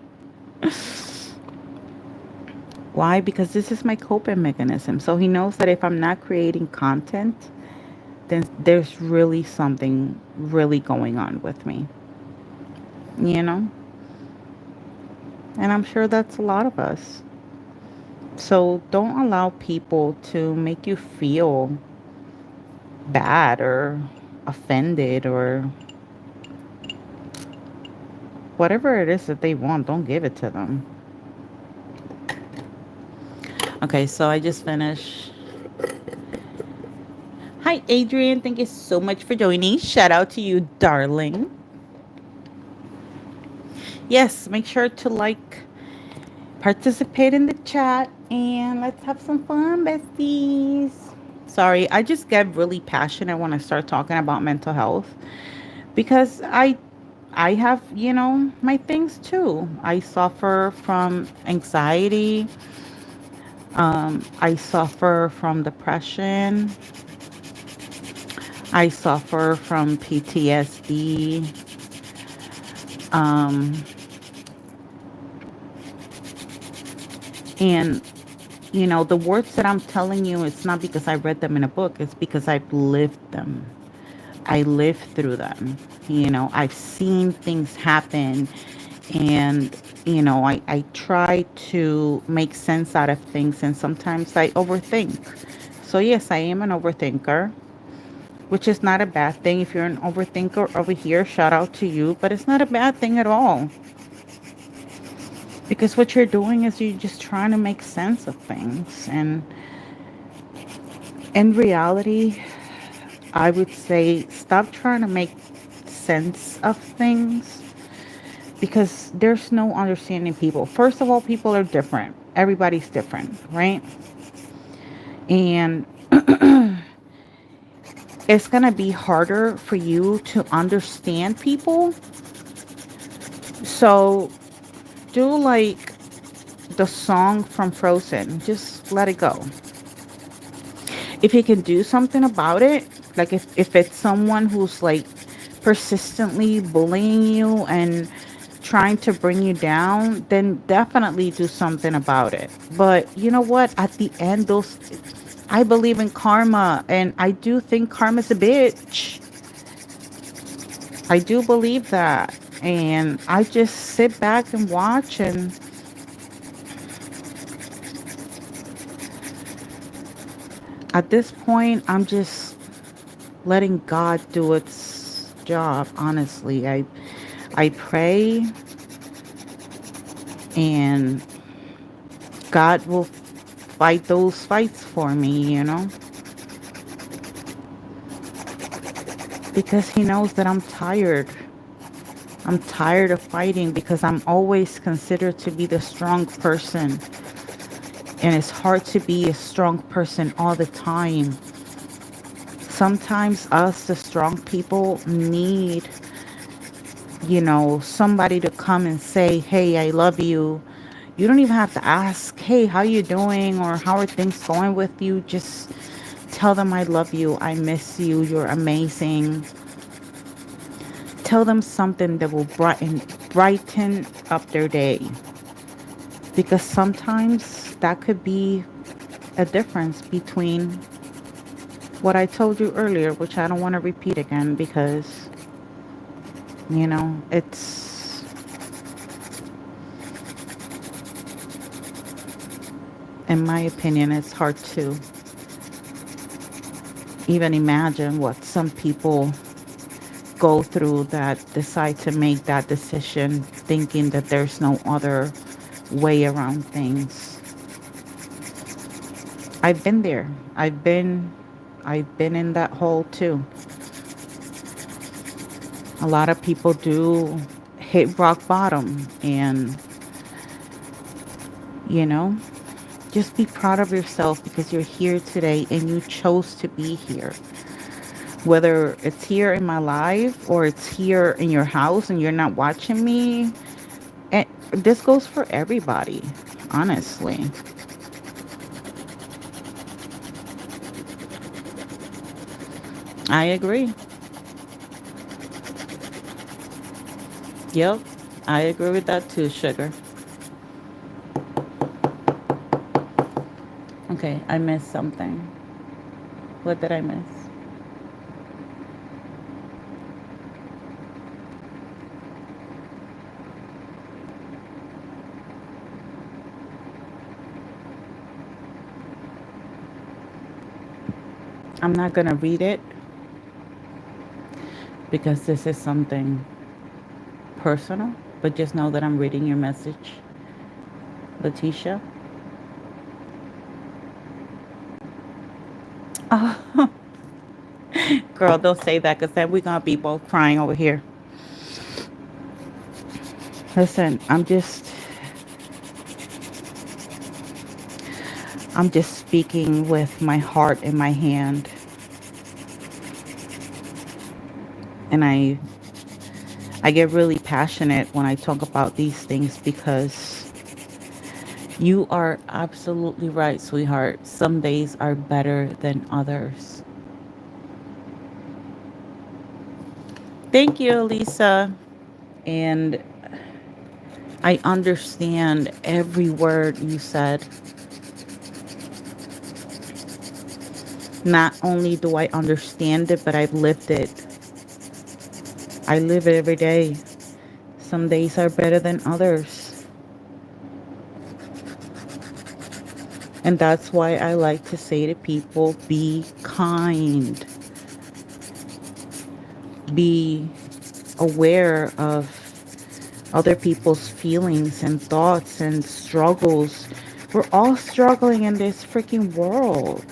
Speaker 1: Why? Because this is my coping mechanism. So he knows that if I'm not creating content, then there's really something really going on with me, you know? And I'm sure that's a lot of us. So don't allow people to make you feel bad or offended or whatever it is that they want. Don't give it to them. Okay, so I just finished. Hi, Adrian. Thank you so much for joining. Shout out to you, darling. Yes, make sure to like, participate in the chat, and let's have some fun, besties. Sorry, I just get really passionate when I start talking about mental health because I have, my things too. I suffer from anxiety. I suffer from depression. I suffer from PTSD. Um, and, the words that I'm telling you, it's not because I read them in a book, it's because I've lived them. I lived through them. I've seen things happen And, I try to make sense out of things, and sometimes I overthink. So, yes, I am an overthinker, which is not a bad thing. If you're an overthinker over here, shout out to you, but it's not a bad thing at all. Because what you're doing is you're just trying to make sense of things. And in reality, I would say stop trying to make sense of things, because there's no understanding people. First of all, people are different. Everybody's different, right? And it's going to be harder for you to understand people. So do like the song from Frozen, just let it go. If you can do something about it, like if it's someone who's like persistently bullying you and trying to bring you down, then definitely do something about it. But you know what? At the end, I believe in karma, and I do think karma's a bitch. I do believe that. And I just sit back and watch, and at this point, I'm just letting God do its job, honestly. I pray, and God will fight those fights for me, because He knows that I'm tired. I'm tired of fighting because I'm always considered to be the strong person. And it's hard to be a strong person all the time. Sometimes us, the strong people, need, somebody to come and say, hey, I love you. You don't even have to ask, hey, how you doing? Or how are things going with you? Just tell them I love you. I miss you. You're amazing. Tell them something that will brighten up their day. Because sometimes that could be a difference between what I told you earlier, which I don't want to repeat again because, it's, in my opinion, it's hard to even imagine what some people go through that decide to make that decision thinking that there's no other way around things. I've been there. I've been in that hole too. A lot of people do hit rock bottom, and you know, just be proud of yourself because you're here today and you chose to be here. Whether it's here in my life or it's here in your house and you're not watching me, and this goes for everybody, honestly. I agree. Yep, I agree with that too, sugar. Okay, I missed something. What did I miss? I'm not gonna read it because this is something personal, but just know that I'm reading your message, Letitia. Oh, girl, don't say that because then we're gonna be both crying over here. Listen, I'm just speaking with my heart in my hand, and I get really passionate when I talk about these things because you are absolutely right, sweetheart. Some days are better than others. Thank you, Lisa. And I understand every word you said. Not only do I understand it, but I've lived it. I live it every day. Some days are better than others. And that's why I like to say to people, be kind, be aware of other people's feelings and thoughts and struggles. We're all struggling in this freaking world.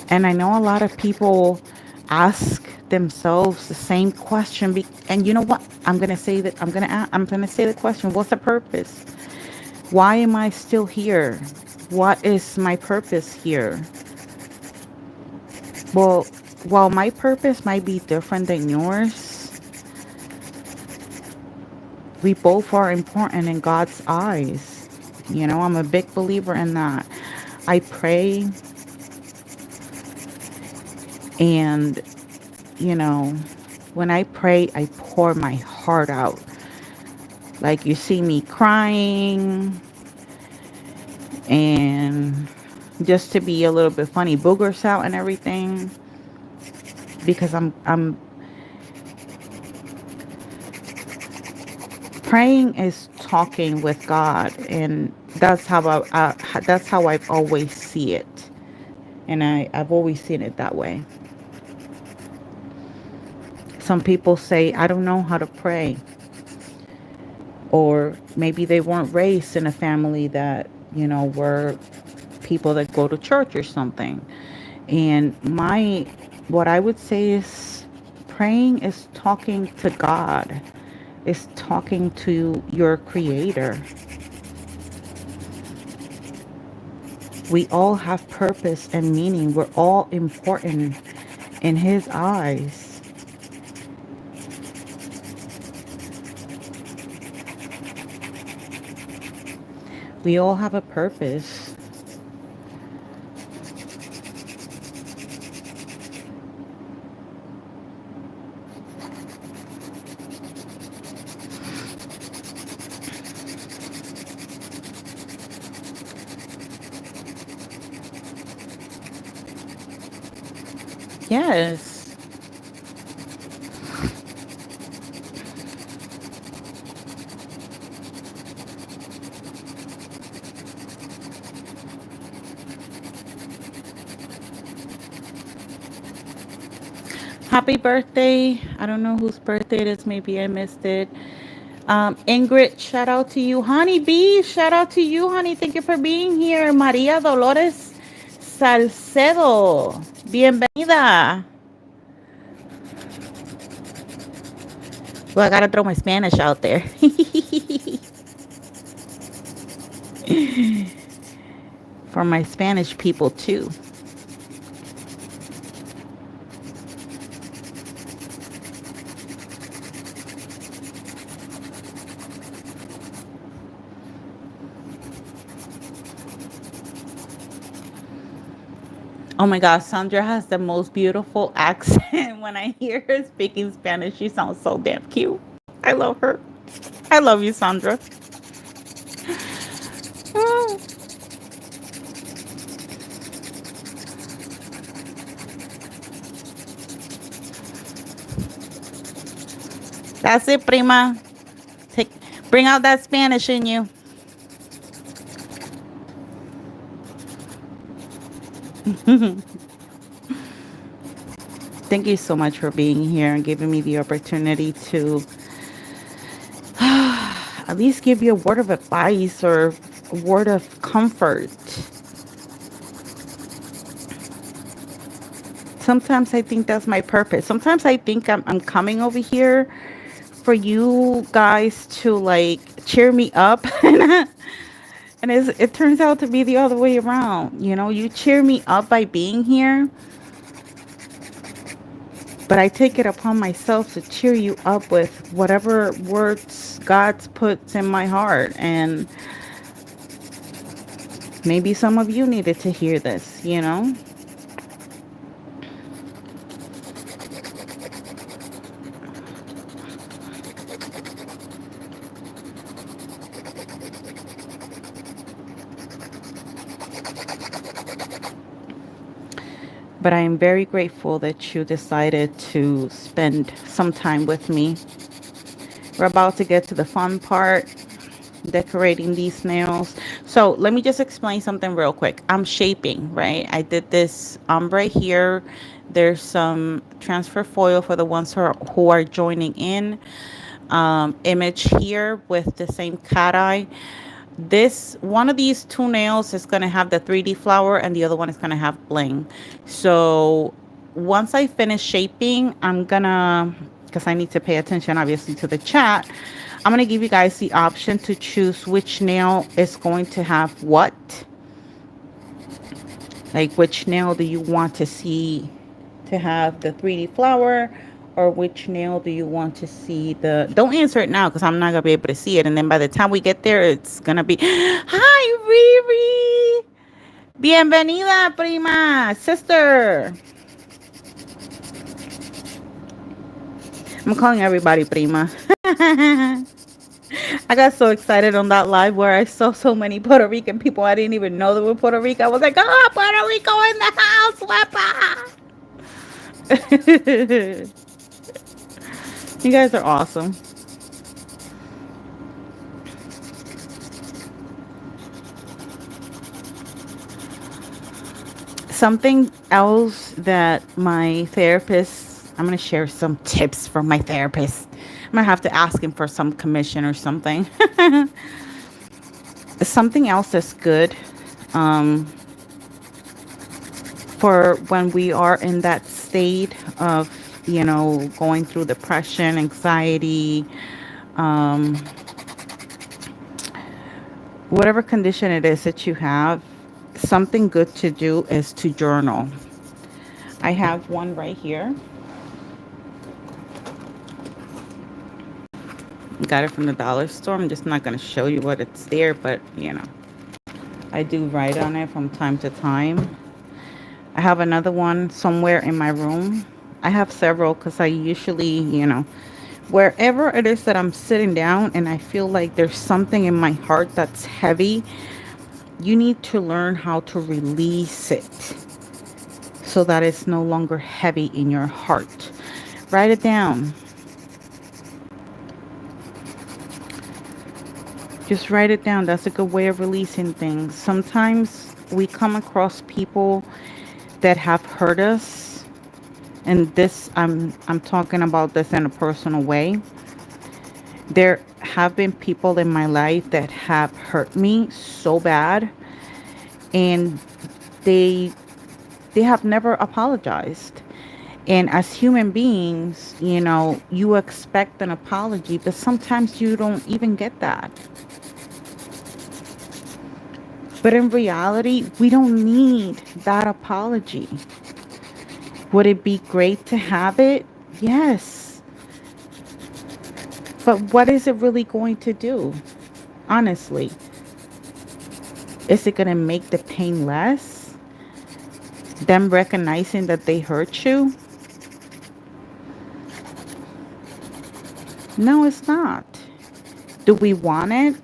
Speaker 1: And I know a lot of people ask themselves the same question. And you know what? I'm gonna say that I'm gonna say the question. What's the purpose? Why am I still here? What is my purpose here? Well, while my purpose might be different than yours, we both are important in God's eyes. You know, I'm a big believer in that. I pray, and you know, when I pray, I pour my heart out. Like you see me crying, and just to be a little bit funny, boogers out and everything, because I'm praying is talking with God, and that's how I've always see it, and I've always seen it that way. Some people say, I don't know how to pray, or maybe they weren't raised in a family that, you know, were people that go to church or something. And what I would say is praying is talking to God, is talking to your creator. We all have purpose and meaning. We're all important in his eyes. We all have a purpose. Yes. Happy birthday. I don't know whose birthday it is. Maybe I missed it. Ingrid, shout out to you. Honey B, shout out to you, honey. Thank you for being here. Maria Dolores Salcedo, bienvenida. Well, I gotta throw my Spanish out there. For my Spanish people, too. Oh my gosh, Sandra has the most beautiful accent. When I hear her speaking Spanish, she sounds so damn cute. I love her. I love you, Sandra. Oh, that's it, prima. Take, bring out that Spanish in you. Thank you so much for being here and giving me the opportunity to at least give you a word of advice or a word of comfort. Sometimes I think that's my purpose. Sometimes I think I'm coming over here for you guys to like cheer me up. And it turns out to be the other way around. You know, you cheer me up by being here, but I take it upon myself to cheer you up with whatever words God puts in my heart. And maybe some of you needed to hear this, you know? But I am very grateful that you decided to spend some time with me. We're about to get to the fun part, decorating these nails. So let me just explain something real quick. I'm shaping, right? I did this ombre here. There's some transfer foil for the ones who are joining in. Image here with the same cat eye. This one of these two nails is going to have the 3D flower and the other one is going to have bling. So once I finish shaping, I'm gonna, because I need to pay attention obviously to the chat, I'm gonna give you guys the option to choose which nail is going to have what. Like which nail do you want to see to have the 3D flower, or which nail do you want to see the, don't answer it now because I'm not gonna be able to see it, and then by the time we get there it's gonna be hi Riri, bienvenida prima sister. I'm calling everybody prima. I got so excited on that live where I saw so many Puerto Rican people I didn't even know they were Puerto Rico. I was like, oh, Puerto Rico in the house, wepa. You guys are awesome. Something else that my therapist, I'm going to share some tips from my therapist. I'm going to have to ask him for some commission or something. Something else that's good um, for when we are in that state of, going through depression, anxiety, um, whatever condition it is that you have, something good to do is to journal. I have one right here. Got it from the dollar store. I'm just not going to show you what it's there, but I do write on it from time to time. I have another one somewhere in my room. I have several because I usually, wherever it is that I'm sitting down and I feel like there's something in my heart that's heavy, you need to learn how to release it so that it's no longer heavy in your heart. Write it down. Just write it down. That's a good way of releasing things. Sometimes we come across people that have hurt us, and this I'm talking about this in a personal way. There have been people in my life that have hurt me so bad, and they have never apologized. And as human beings, you expect an apology, but sometimes you don't even get that. But in reality, we don't need that apology. Would it be great to have it? Yes. But what is it really going to do? Honestly, is it going to make the pain less? Them recognizing that they hurt you? No, it's not. Do we want it?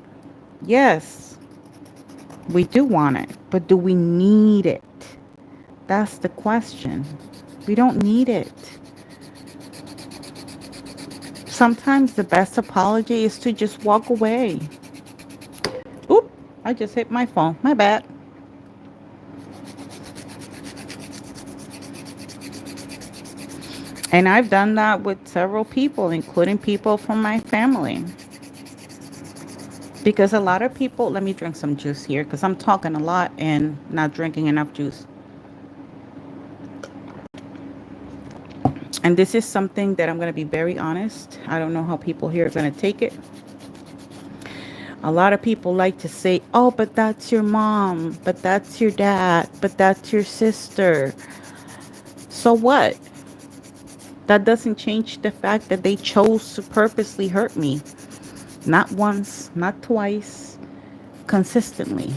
Speaker 1: Yes, we do want it. But do we need it? That's the question. We don't need it. Sometimes the best apology is to just walk away. Oop, I just hit my phone. My bad. And I've done that with several people, including people from my family. Because a lot of people, let me drink some juice here because I'm talking a lot and not drinking enough juice. And this is something that I'm going to be very honest. I don't know how people here are going to take it. A lot of people like to say, oh, but that's your mom, but that's your dad, but that's your sister. So what? That doesn't change the fact that they chose to purposely hurt me. Not once, not twice, consistently.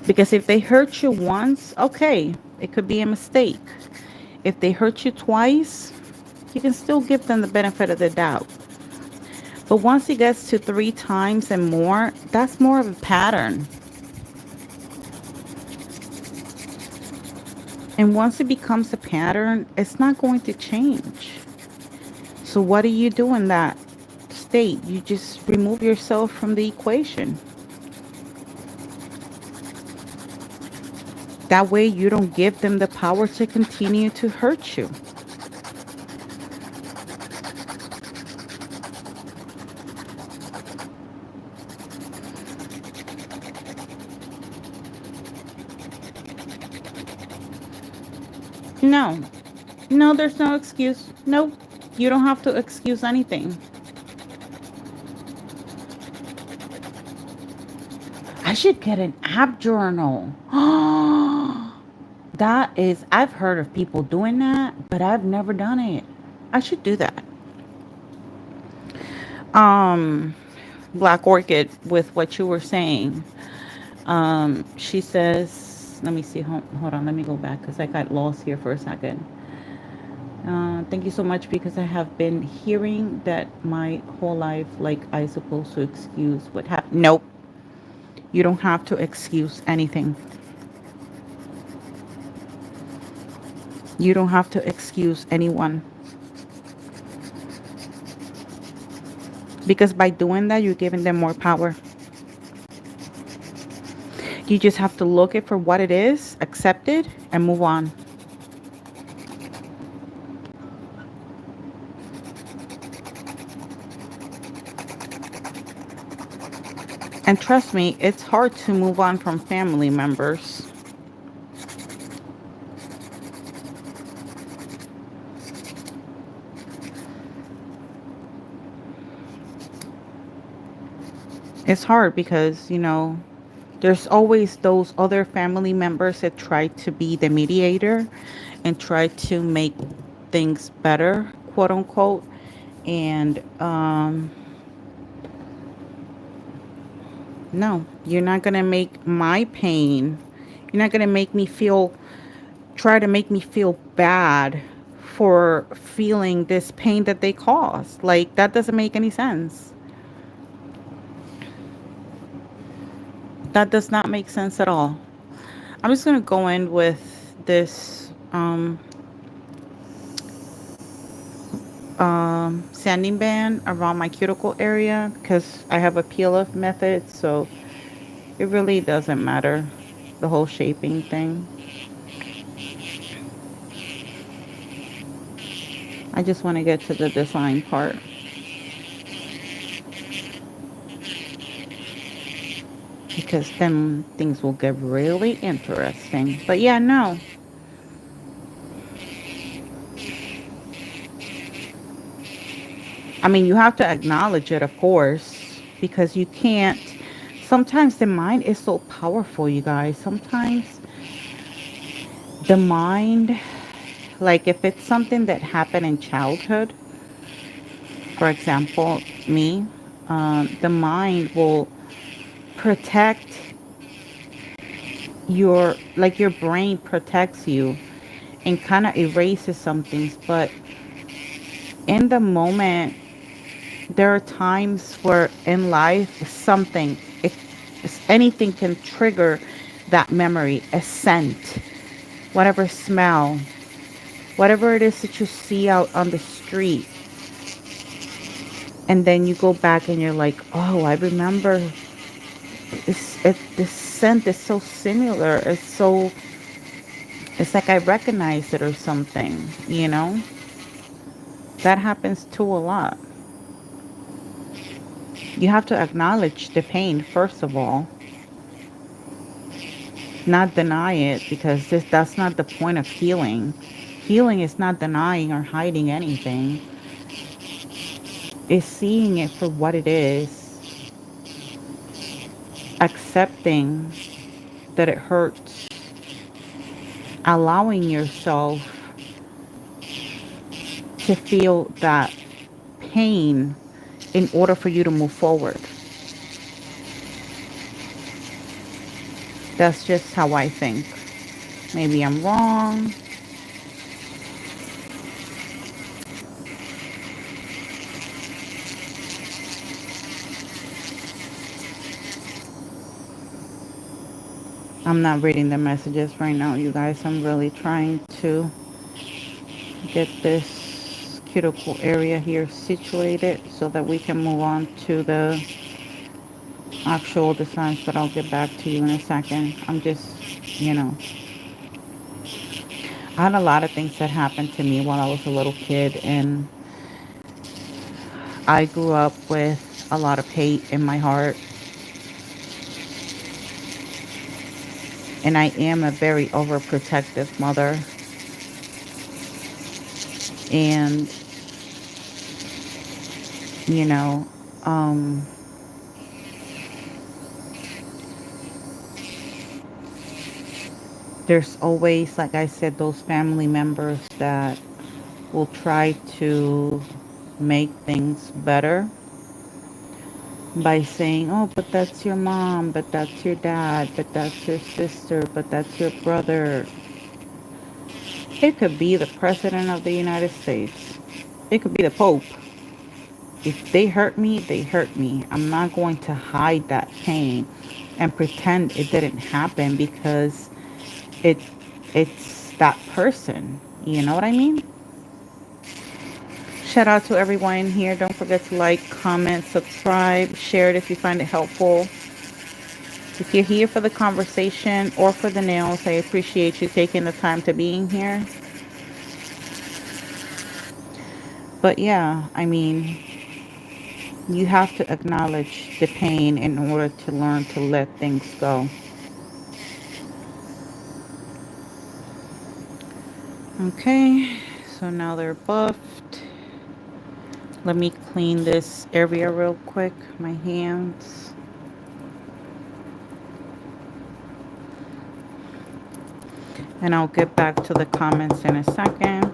Speaker 1: Because if they hurt you once, okay, it could be a mistake. If they hurt you twice, you can still give them the benefit of the doubt. But once it gets to 3 times and more, that's more of a pattern. And once it becomes a pattern, it's not going to change. So what do you do in that state. You just remove yourself from the equation. That way you don't give them the power to continue to hurt you. No, no, there's no excuse. Nope, you don't have to excuse anything. I should get an app journal. That is, I've heard of people doing that, but I've never done it. I should do that. Um, Black Orchid, with what you were saying, she says, let me see, hold on, let me go back because I got lost here for a second. Thank you so much because I have been hearing that my whole life, like I supposed to excuse what happened. Nope, you don't have to excuse anything. You don't have to excuse anyone. Because by doing that, you're giving them more power. You just have to look it for what it is, accept it, and move on. And trust me, it's hard to move on from family members. It's hard because, there's always those other family members that try to be the mediator and try to make things better, quote unquote. And no, you're not going to make my pain, you're not going to make me feel, try to make me feel bad for feeling this pain that they caused. Like, that doesn't make any sense. That does not make sense at all. I'm just going to go in with this sanding band around my cuticle area because I have a peel off method, so it really doesn't matter, the whole shaping thing. I just want to get to the design part because then things will get really interesting. But yeah, no. I mean, you have to acknowledge it, of course, because you can't. Sometimes the mind is so powerful, you guys. Sometimes the mind, like if it's something that happened in childhood, for example, me, the mind will protect like your brain protects you and kind of erases some things. But in the moment, there are times where in life, if anything can trigger that memory, a scent, whatever smell, whatever it is that you see out on the street. And then you go back and you're like, oh, I remember this scent is so similar. It's like I recognize it or something. That happens too a lot. You have to acknowledge the pain, first of all, not deny it, because that's not the point of healing. Healing is not denying or hiding anything. It's seeing it for what it is, accepting that it hurts, allowing yourself to feel that pain in order for you to move forward. That's just how I think. Maybe I'm wrong. I'm not reading the messages right now, you guys. I'm really trying to get this cuticle area here situated so that we can move on to the actual designs, but I'll get back to you in a second. I'm just, I had a lot of things that happened to me while I was a little kid, and I grew up with a lot of hate in my heart, and I am a very overprotective mother. And, you know, um, there's always, like I said, those family members that will try to make things better by saying, oh, but that's your mom, but that's your dad, but that's your sister, but that's your brother. It could be the President of the United States. It could be the Pope. If they hurt me, they hurt me. I'm not going to hide that pain and pretend it didn't happen because it it's that person. You know what I mean? Shout out to everyone in here. Don't forget to like, comment, subscribe, share it if you find it helpful. If you're here for the conversation or for the nails, I appreciate you taking the time to being here. But yeah, I mean, you have to acknowledge the pain in order to learn to let things go. Okay, so now they're buffed. Let me clean this area real quick, my hands. And I'll get back to the comments in a second.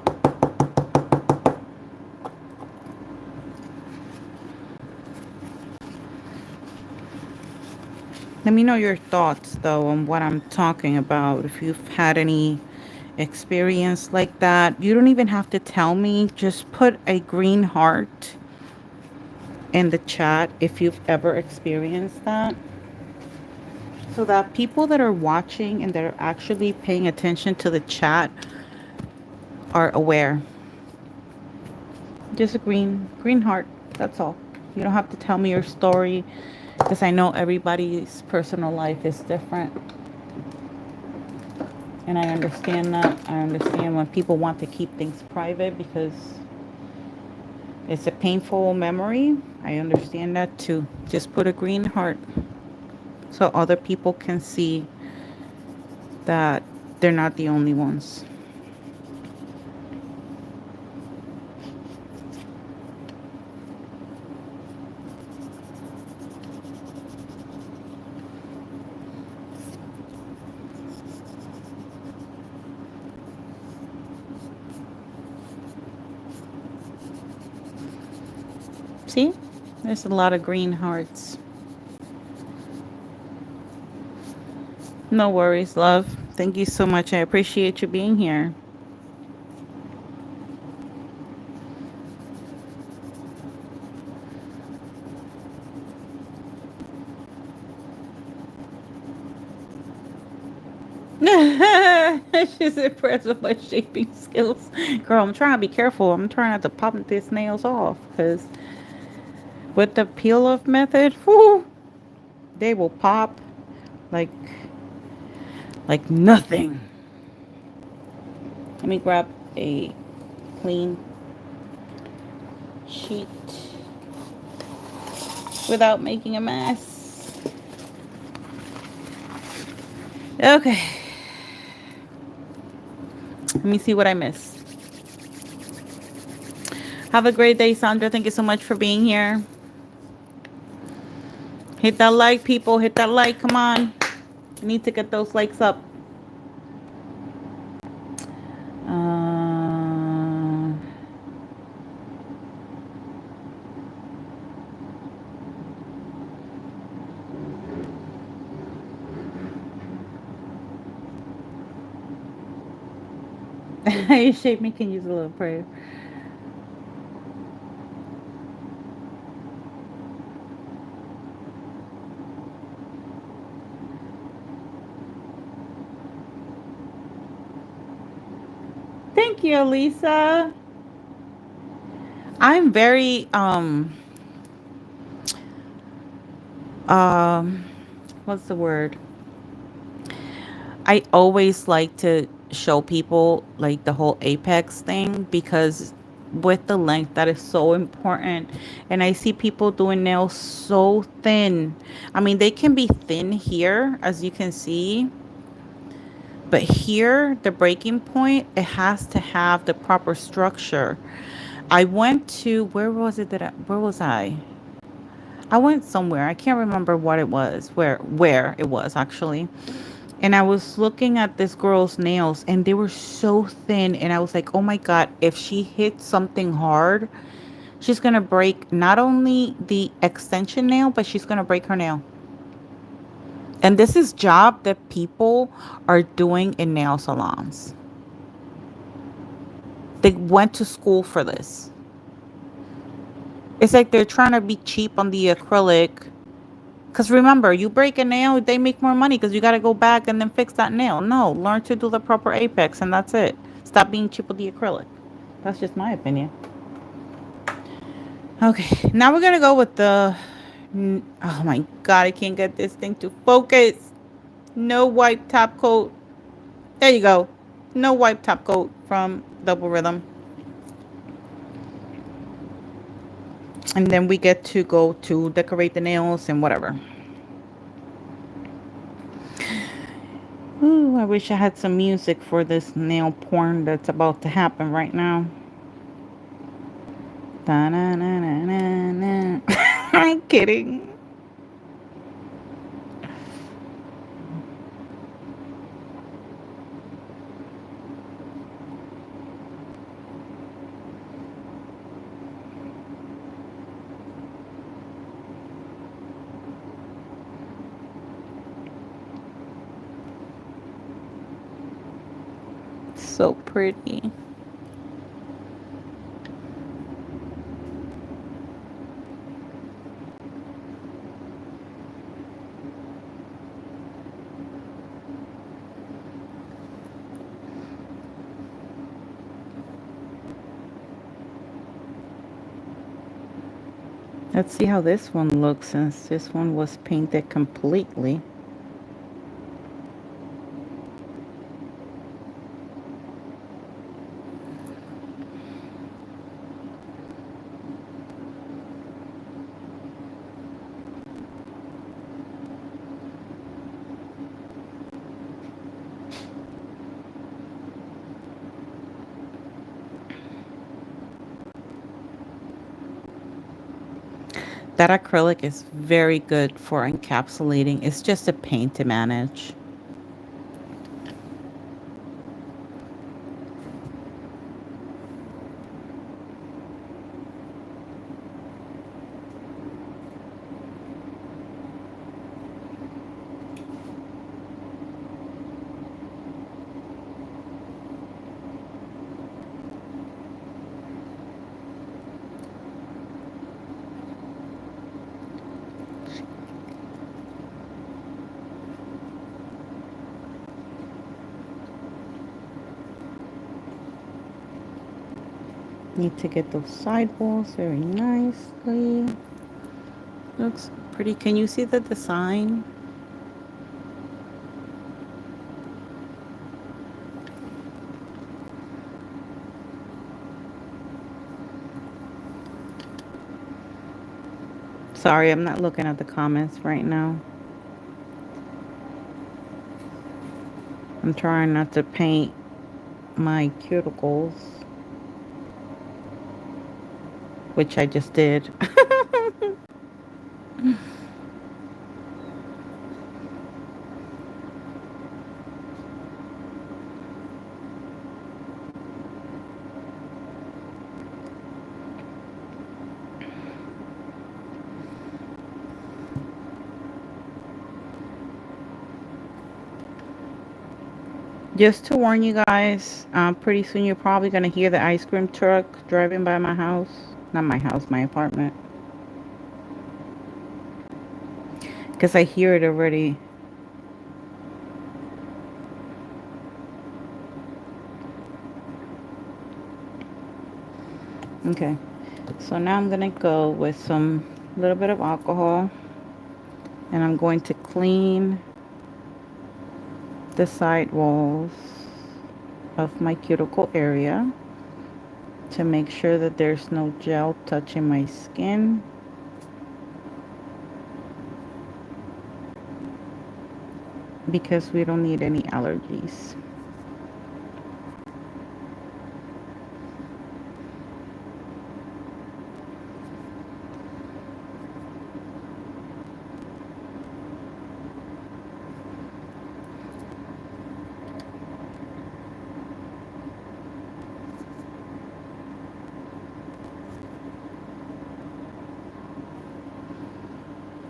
Speaker 1: Let me know your thoughts, though, on what I'm talking about. If you've had any experience like that, you don't even have to tell me. Just put a green heart in the chat if you've ever experienced that, so that people that are watching and that are actually paying attention to the chat are aware. Just a green heart. That's all. You don't have to tell me your story, because I know everybody's personal life is different. And I understand that. I understand when people want to keep things private because it's a painful memory. I understand that too. Just put a green heart so other people can see that they're not the only ones. See? There's a lot of green hearts. No worries, love. Thank you so much. I appreciate you being here. She's impressed with my shaping skills. Girl, I'm trying to be careful. I'm trying not to pop these nails off, because with the peel off method, whoo, they will pop like nothing. Let me grab a clean sheet without making a mess. Okay. Let me see what I missed. Have a great day, Sandra. Thank you so much for being here. Hit that like, people. Hit that like. Come on. We need to get those likes up. You shape me can use a little prayer. Thank you, Lisa. I'm very um what's the word? I always like to show people like the whole apex thing because with the length that is so important, and I see people doing nails so thin. I mean, they can be thin here as you can see, but here the breaking point, it has to have the proper structure. I went to, where was it that where was I went somewhere. I can't remember what it was, where it was actually. And I was looking at this girl's nails and they were so thin, and I was like, "Oh my god, if she hits something hard, she's going to break not only the extension nail, but she's going to break her nail." And this is job that people are doing in nail salons. They went to school for this. It's like they're trying to be cheap on the acrylic. Because remember, you break a nail, they make more money because you got to go back and then fix that nail. No, learn to do the proper apex and that's it. Stop being cheap with the acrylic. That's just my opinion. Okay, now we're going to go with the... Oh my god, I can't get this thing to focus. No wipe top coat. There you go. No wipe top coat from Double Rhythm. And then we get to go to decorate the nails and whatever. Ooh, I wish I had some music for this nail porn that's about to happen right now. I'm kidding. So pretty. Let's see how this one looks since this one was painted completely. That acrylic is very good for encapsulating. It's just a pain to manage. Need to get those sidewalls very nicely. Looks pretty. Can you see the design? Sorry, I'm not looking at the comments right now. I'm trying not to paint my cuticles, which I just did. Just to warn you guys, pretty soon you're probably going to hear the ice cream truck driving by my house. Not my house, my apartment. Because I hear it already. Okay. So now I'm going to go with some little bit of alcohol, and I'm going to clean the side walls of my cuticle area to make sure that there's no gel touching my skin. Because we don't need any allergies.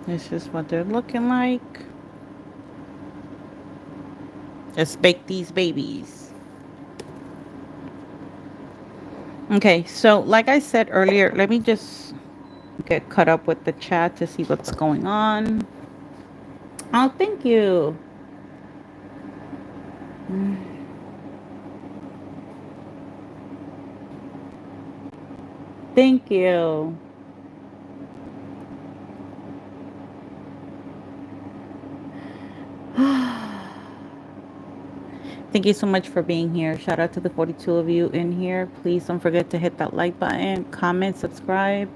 Speaker 1: This is what they're looking like. Let's bake these babies. Okay, so like I said earlier, let me just get caught up with the chat to see what's going on. Oh, thank you. Thank you. Thank you so much for being here. Shout out to the 42 of you in here. Please don't forget to hit that like button, comment, subscribe.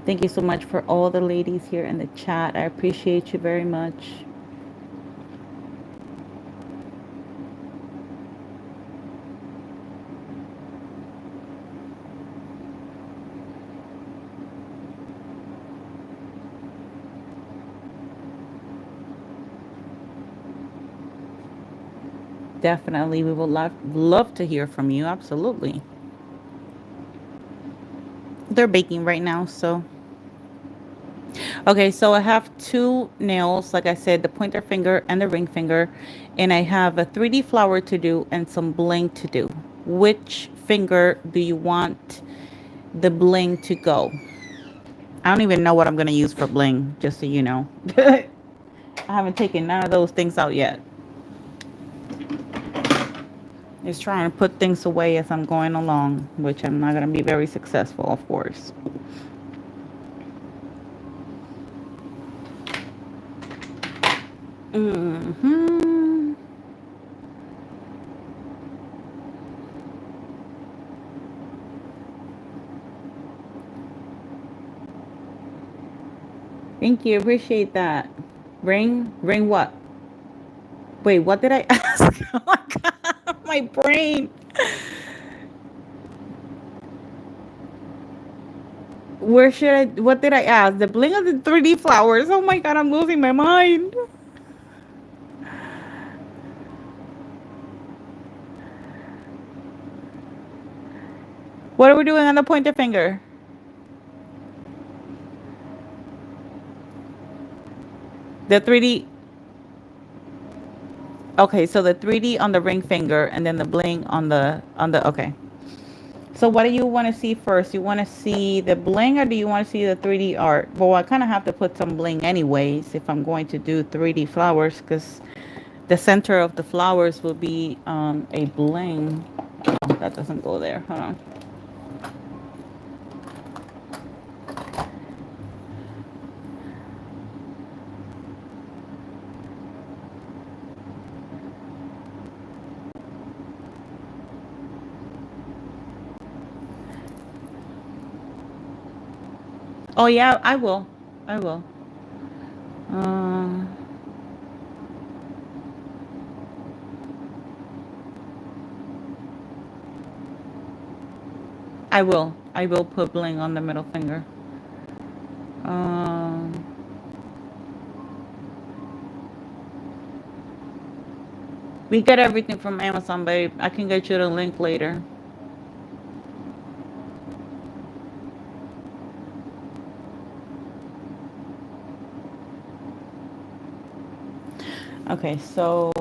Speaker 1: Thank you so much for all the ladies here in the chat. I appreciate you very much. Definitely, we will love to hear from you. Absolutely. They're baking right now, so. Okay, so I have two nails, like I said, the pointer finger and the ring finger, and I have a 3D flower to do and some bling to do. Which finger do you want the bling to go? I don't even know what I'm going to use for bling, just so you know. I haven't taken none of those things out yet. Just trying to put things away as I'm going along, which I'm not going to be very successful, of course. Thank you. Appreciate that. Ring what? Wait, what did I ask? Oh my God, my brain. What did I ask? The bling of the 3D flowers. Oh my God, I'm losing my mind. What are we doing on the pointer finger? The 3D. Okay, so the 3D on the ring finger and then the bling on the okay. So what do you want to see first? You want to see the bling or do you want to see the 3D art? Well, I kind of have to put some bling anyways if I'm going to do 3D flowers because the center of the flowers will be a bling. Oh, that doesn't go there. Hold on. Oh yeah, I will. I will. Uh, I will. I will put bling on the middle finger. We get everything from Amazon, babe. I can get you the link later. Okay, so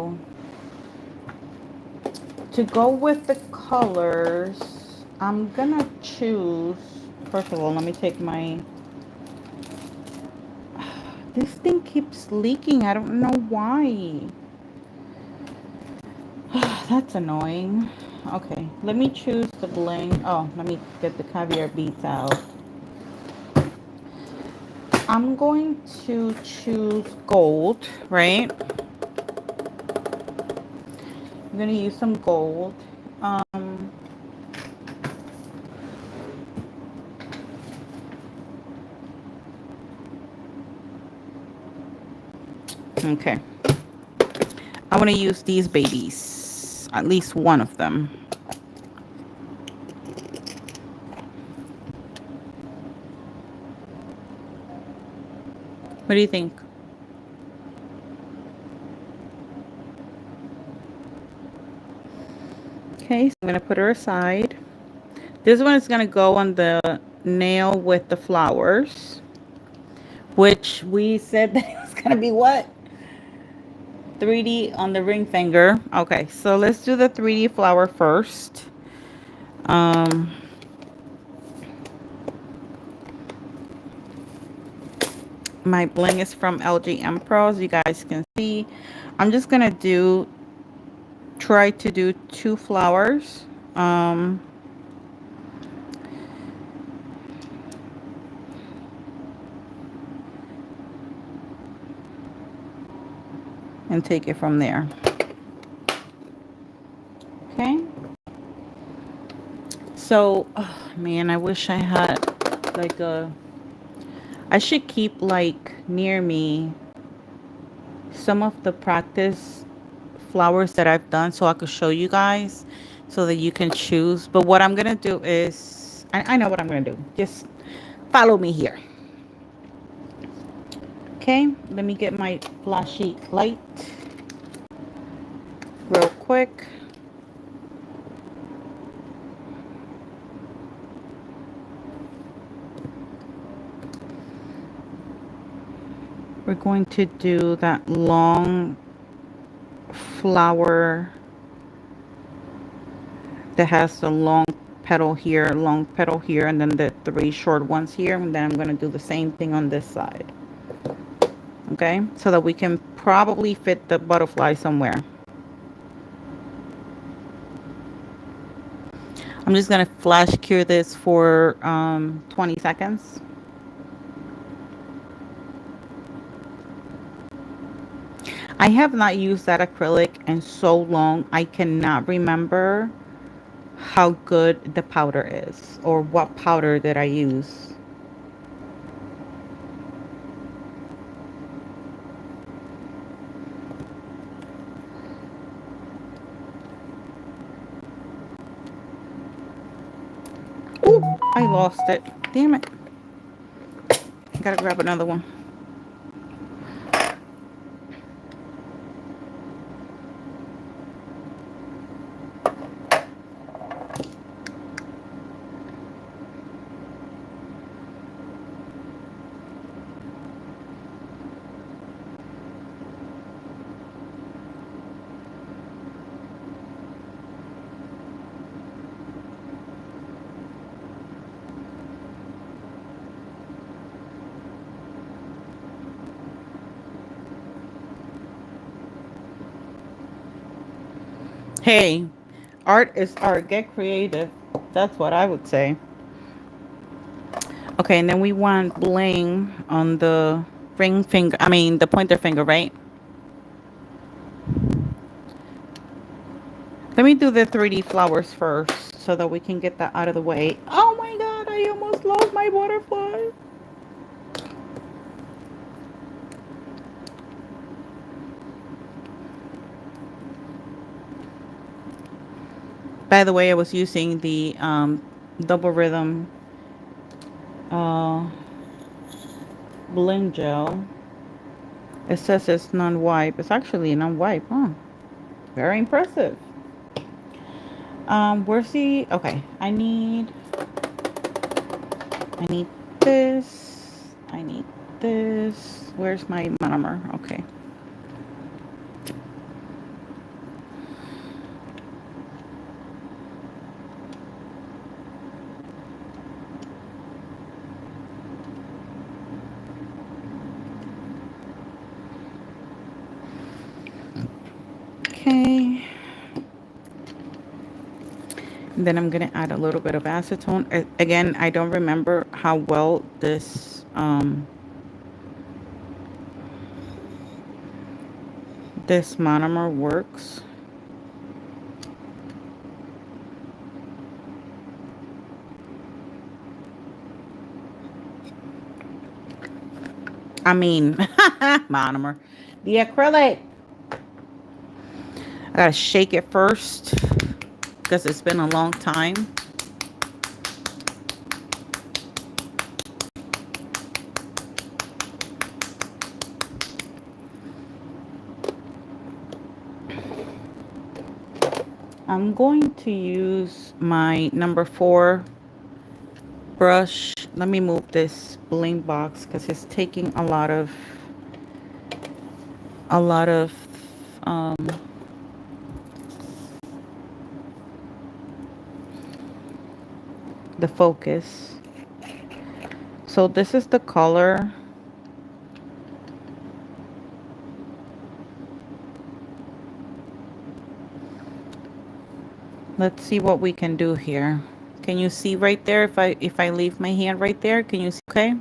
Speaker 1: to go with the colors, I'm gonna choose. First of all, let me take my. This thing keeps leaking. I don't know why. That's annoying. Okay, let me choose the bling. Oh, let me get the caviar beads out. I'm going to choose gold, right? I'm going to use some gold. Um, okay. I want to use these babies, at least one of them. What do you think? Okay, so I'm going to put her aside. This one is going to go on the nail with the flowers, which we said that it was going to be what? 3D on the ring finger. Okay, so let's do the 3D flower first. Um, my bling is from LGNPRO, as you guys can see. I'm just going to try to do 2 flowers. And take it from there. Okay. So, oh, man, I wish I had like I should keep like near me some of the practice flowers that I've done so I could show you guys so that you can choose. But what I'm gonna do is, I know what I'm gonna do. Just follow me here. Okay, let me get my flashy light real quick. We're going to do that long flower that has the long petal here, and then the 3 short ones here. And then I'm going to do the same thing on this side. Okay, so that we can probably fit the butterfly somewhere. I'm just going to flash cure this for 20 seconds. I have not used that acrylic in so long. I cannot remember how good the powder is or what powder did I use. Ooh, I lost it. Damn it. I gotta grab another one. Hey, art is art. Get creative. That's what I would say. Okay, and then we want bling on the ring finger. I mean, the pointer finger, right? Let me do the 3D flowers first so that we can get that out of the way. Oh my god, I almost lost my butterfly. By the way, I was using the double rhythm uh, blend gel. It says it's non-wipe. It's actually non-wipe, huh? Very impressive. Where's the... Okay, I need this. I need this. Where's my monomer? Okay. Okay. Then I'm going to add a little bit of acetone. Again, I don't remember how well this monomer works. I mean, monomer. The acrylic. I gotta shake it first because it's been a long time. I'm going to use my number 4 brush. Let me move this Bling box because it's taking a lot of um, the focus. So this is the color. Let's see what we can do here. Can you see right there if I leave my hand right there? Can you see? Okay.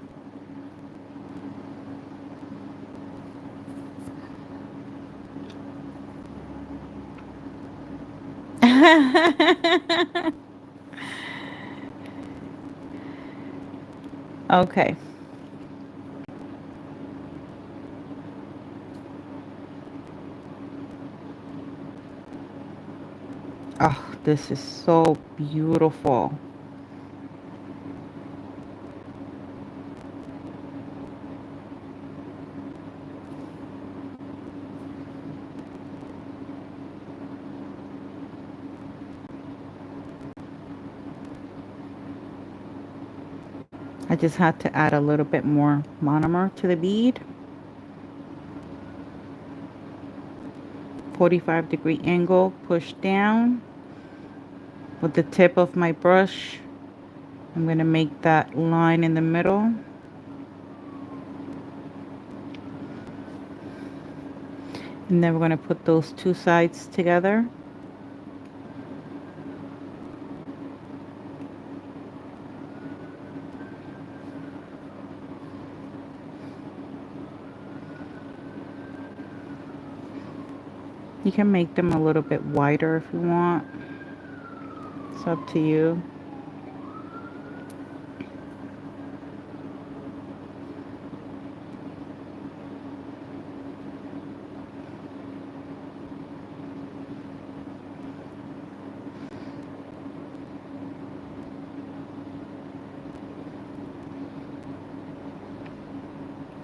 Speaker 1: Okay. Oh, this is so beautiful. I just had to add a little bit more monomer to the bead. 45-degree angle, push down with the tip of my brush. I'm going to make that line in the middle. And then we're going to put those two sides together. You can make them a little bit wider if you want. It's up to you.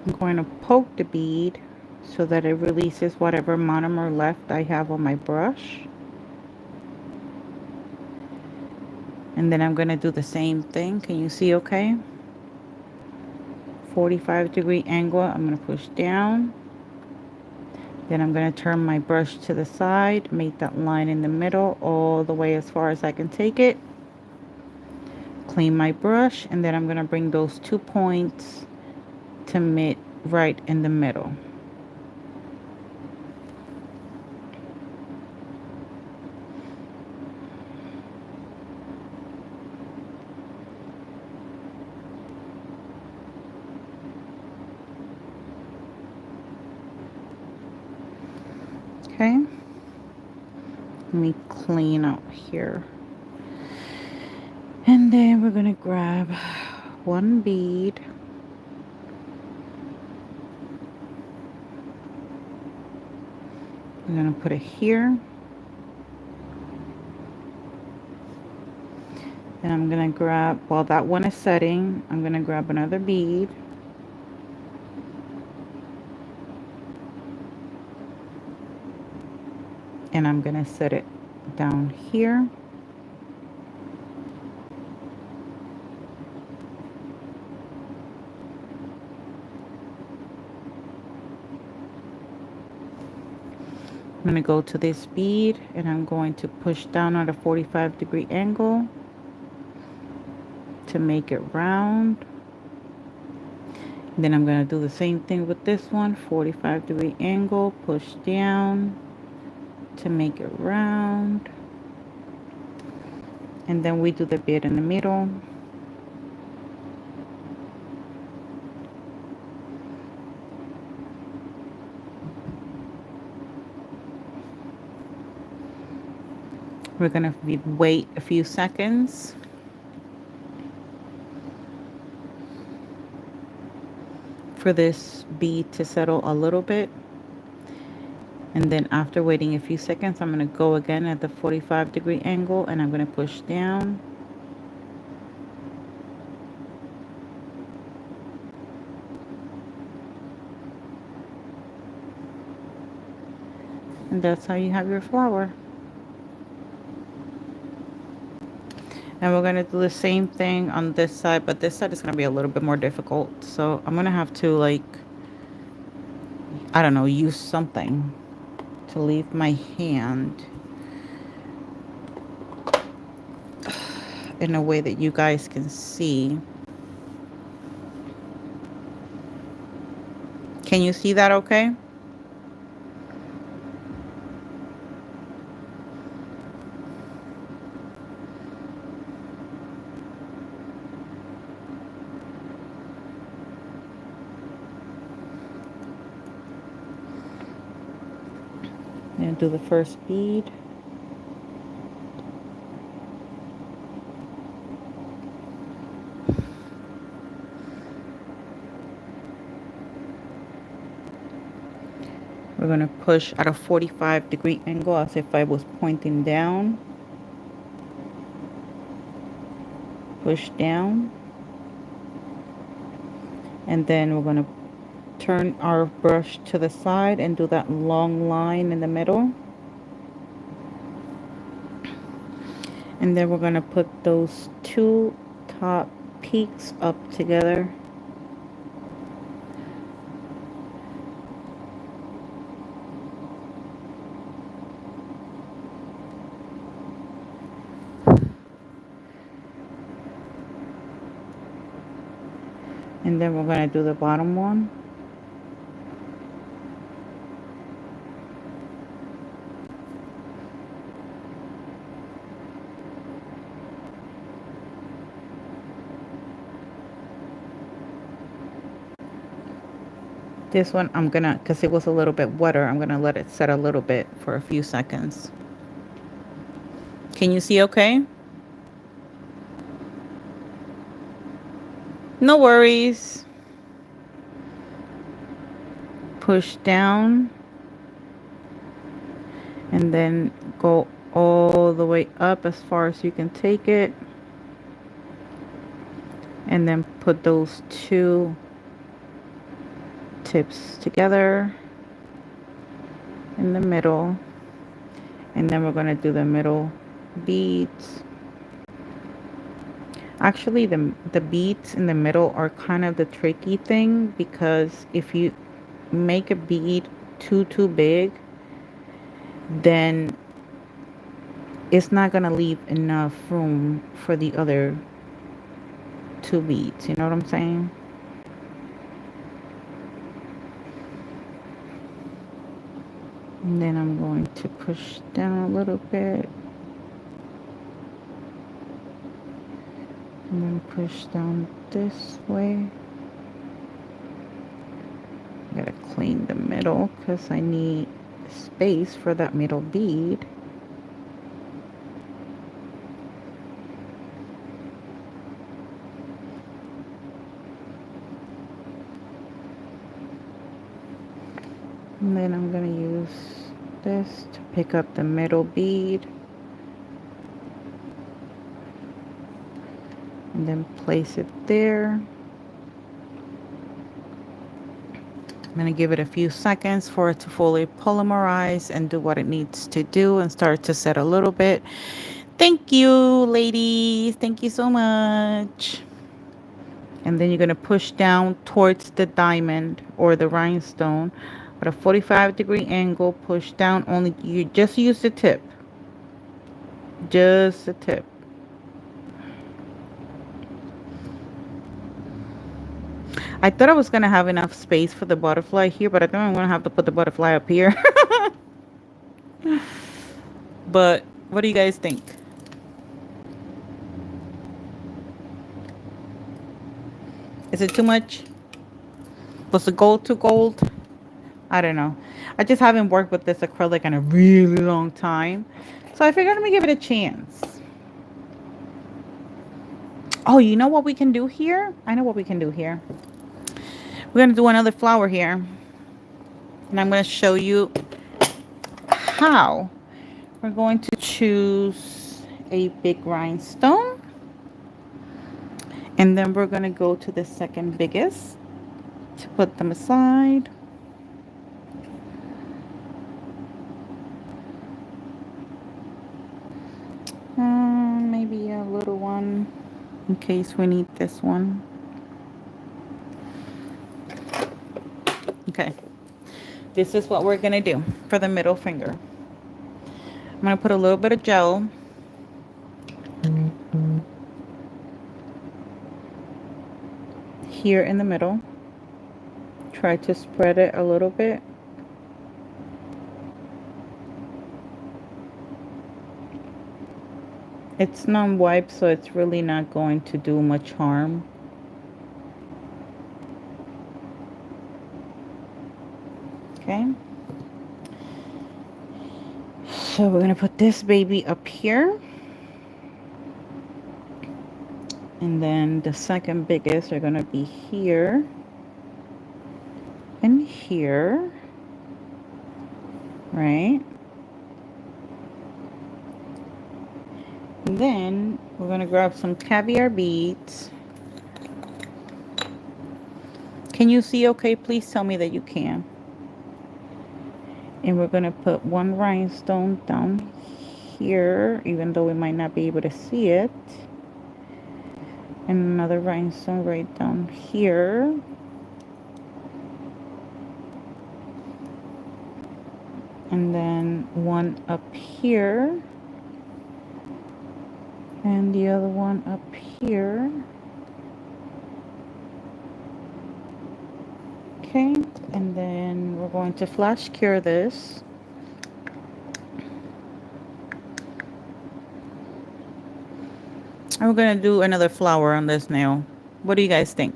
Speaker 1: I'm going to poke the bead so that it releases whatever monomer left I have on my brush. And then I'm going to do the same thing. Can you see okay? 45-degree angle. I'm going to push down. Then I'm going to turn my brush to the side, make that line in the middle all the way as far as I can take it. Clean my brush, and then I'm going to bring those 2 points to meet right in the middle. Okay, let me clean out here. And then we're gonna grab one bead. I'm gonna put it here. Then I'm gonna grab, while that one is setting, I'm gonna grab another bead. And I'm gonna set it down here. I'm gonna go to this bead and I'm going to push down at a 45-degree angle to make it round. And then I'm gonna do the same thing with this one, 45-degree angle, push down to make it round. And then we do the bead in the middle. We're gonna wait a few seconds for this bead to settle a little bit. And then after waiting a few seconds, I'm gonna go again at the 45-degree angle, and I'm gonna push down. And that's how you have your flower. And we're gonna do the same thing on this side, but this side is gonna be a little bit more difficult. So I'm gonna have to, like, I don't know, use something to leave my hand in a way that you guys can see. Can you see that okay? And do the first bead. We're going to push at a 45-degree angle as if I was pointing down. Push down. And then we're going to turn our brush to the side and do that long line in the middle. And then we're going to put those two top peaks up together. And then we're going to do the bottom one. This one I'm gonna, because it was a little bit wetter, I'm gonna let it set a little bit for a few seconds. Can you see okay? No worries. Push down. And then go all the way up as far as you can take it. And then put those two tips together in the middle. And then we're going to do the middle beads. Actually, the beads in the middle are kind of the tricky thing, because if you make a bead too big, then it's not going to leave enough room for the other two beads. You know what I'm saying? And then I'm going to push down a little bit. And then push down this way. I gotta clean the middle because I need space for that middle bead. And then I'm gonna use this to pick up the middle bead. And then place it there. I'm going to give it a few seconds for it to fully polymerize and do what it needs to do and start to set a little bit. Thank you, ladies. Thank you so much. And then you're going to push down towards the diamond or the rhinestone at a 45-degree angle. Push down. Only you just use the tip. Just the tip. I thought I was going to have enough space for the butterfly here, but I think I'm going to have to put the butterfly up here. But what do you guys think? Is it too much? Was the gold too gold? I don't know. I just haven't worked with this acrylic in a really long time. So I figured let me give it a chance. Oh, you know what we can do here? I know what we can do here. We're going to do another flower here. And I'm going to show you how. We're going to choose a big rhinestone. And then we're going to go to the second biggest to put them aside. Maybe a little one in case we need this one. Okay. This is what we're going to do for the middle finger. I'm going to put a little bit of gel. Here in the middle. Try to spread it a little bit. It's non-wipe, so it's really not going to do much harm. Okay. So we're going to put this baby up here. And then the second biggest are going to be here and here, right? And then we're going to grab some caviar beads. Can you see okay? Please tell me that you can. And we're going to put one rhinestone down here, even though we might not be able to see it. And another rhinestone right down here. And then one up here. And the other one up here. Okay, and then we're going to flash cure this. And we're going to do another flower on this nail. What do you guys think?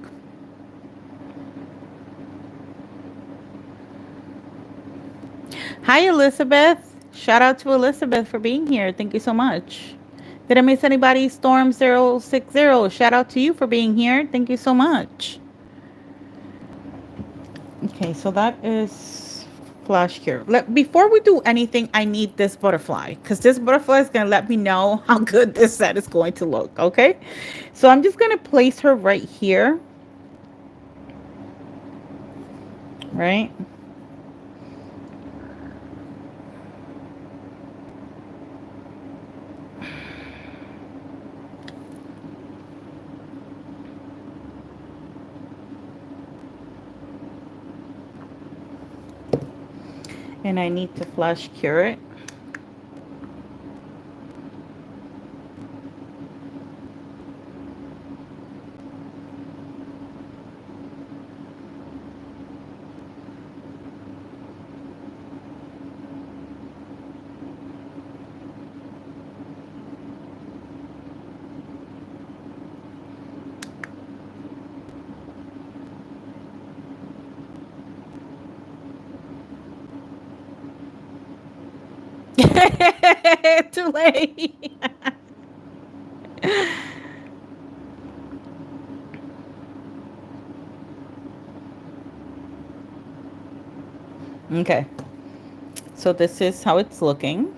Speaker 1: Hi, Elizabeth. Shout out to Elizabeth for being here. Thank you so much. Did I miss anybody? Storm060. Shout out to you for being here. Thank you so much. Okay, so that is flash cure. Before we do anything, I need this butterfly because this butterfly is going to let me know how good this set is going to look. Okay, so I'm just going to place her right here. Right. And I need to flash cure it. Too late. Okay, so this is how it's looking.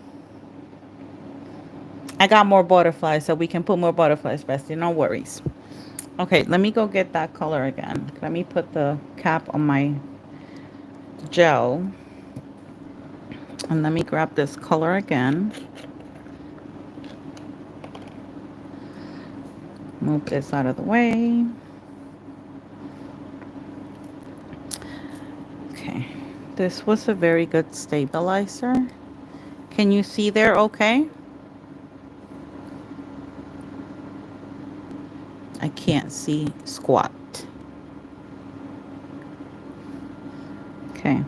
Speaker 1: I got more butterflies, so we can put more butterflies, Bestie. No worries. Okay, let me go get that color again. Let me put the cap on my gel. And let me grab this color again. Move this out of the way. Okay, this was a very good stabilizer. Can you see there okay? I can't see squat. Okay.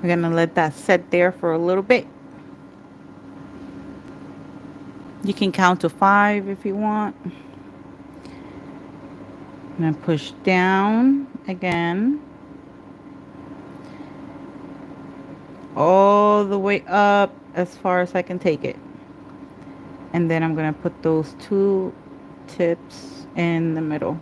Speaker 1: We're gonna let that set there for a little bit. You can count to 5 if you want. I'm gonna push down again, all the way up as far as I can take it. And then I'm gonna put those 2 tips in the middle.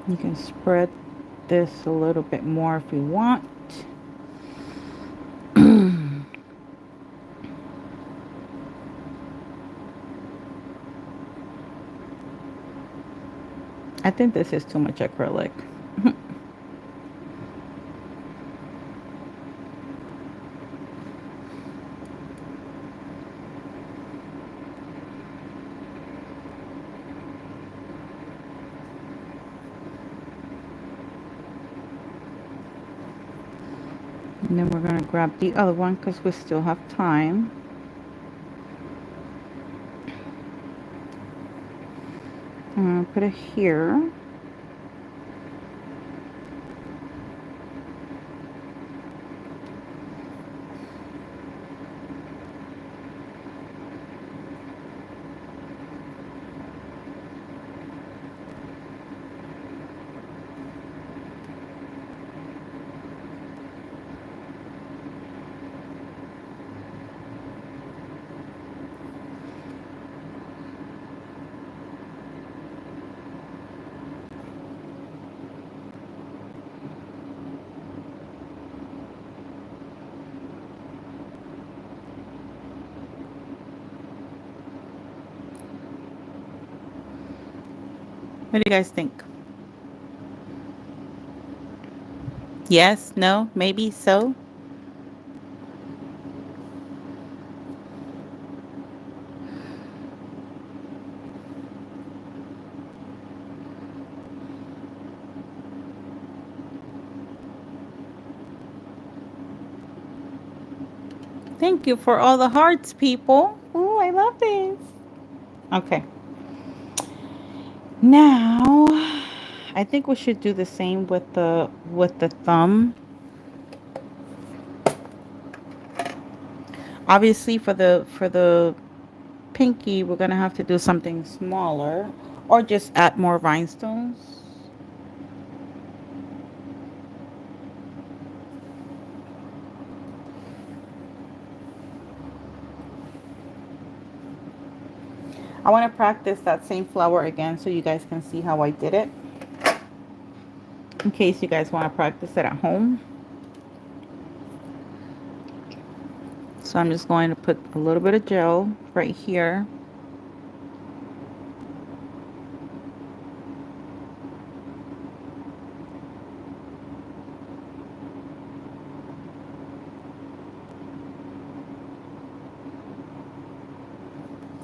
Speaker 1: You can spread this a little bit more if you want. I think this is too much acrylic. And then we're going to grab the other one because we still have time. I'm going to put it here. What do you guys think? Yes, no, maybe so. Thank you for all the hearts, people. Oh, I love this. Okay. Now, I think we should do the same with the thumb. Obviously, for the pinky, we're gonna have to do something smaller, or just add more rhinestones. I want to practice that same flower again so you guys can see how I did it, in case you guys want to practice it at home. So I'm just going to put a little bit of gel right here.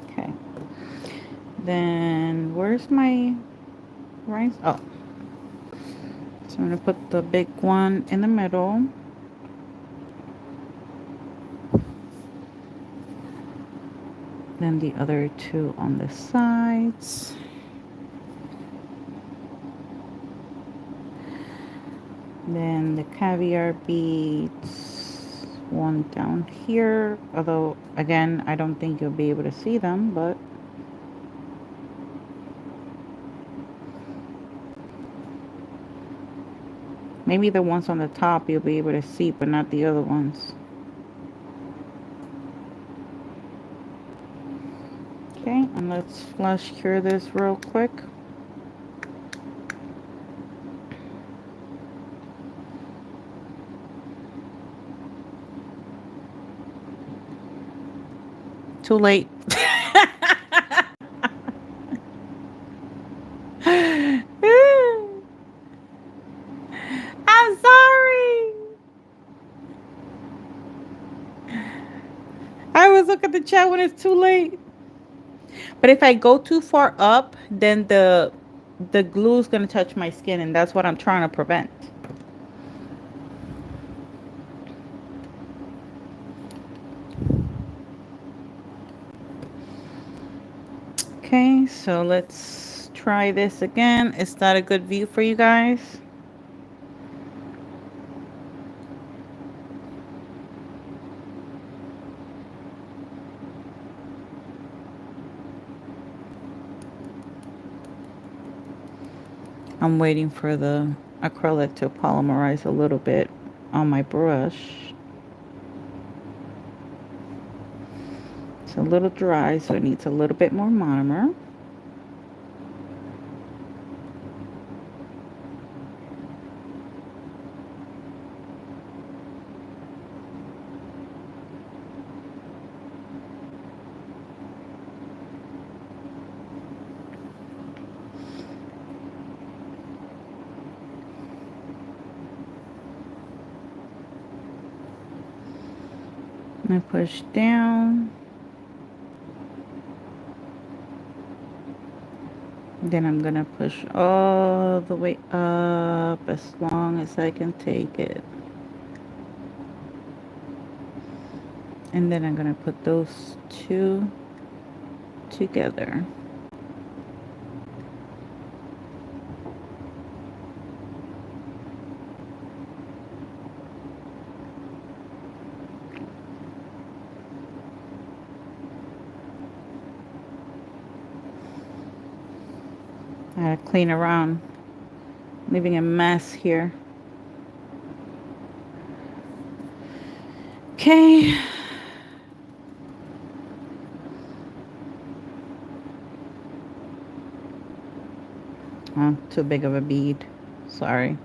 Speaker 1: Okay. Then where's my rice? Oh. So I'm going to put the big one in the middle. Then the other 2 on the sides. Then the caviar beads, one down here. Although, again, I don't think you'll be able to see them, but maybe the ones on the top you'll be able to see, but not the other ones. Okay, and let's flush cure this real quick. Too late. I'm sorry. I always look at the chat when it's too late. But if I go too far up, then the glue is going to touch my skin, and that's what I'm trying to prevent. So let's try this again. Is that a good view for you guys? I'm waiting for the acrylic to polymerize a little bit on my brush. It's a little dry, so it needs a little bit more monomer. I push down. Then I'm gonna push all the way up as long as I can take it. And then I'm gonna put those two together. I gotta clean around, leaving a mess here. Okay. Oh, too big of a bead. Sorry.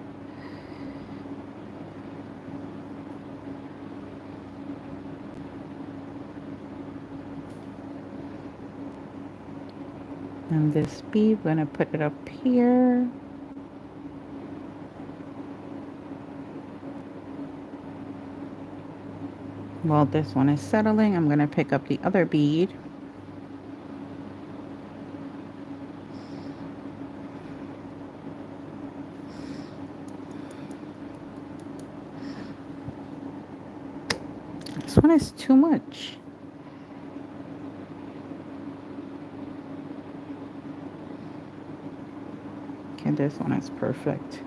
Speaker 1: And this bead, I'm gonna put it up here. While this one is settling, I'm gonna pick up the other bead. This one is too much. Okay, this one is perfect.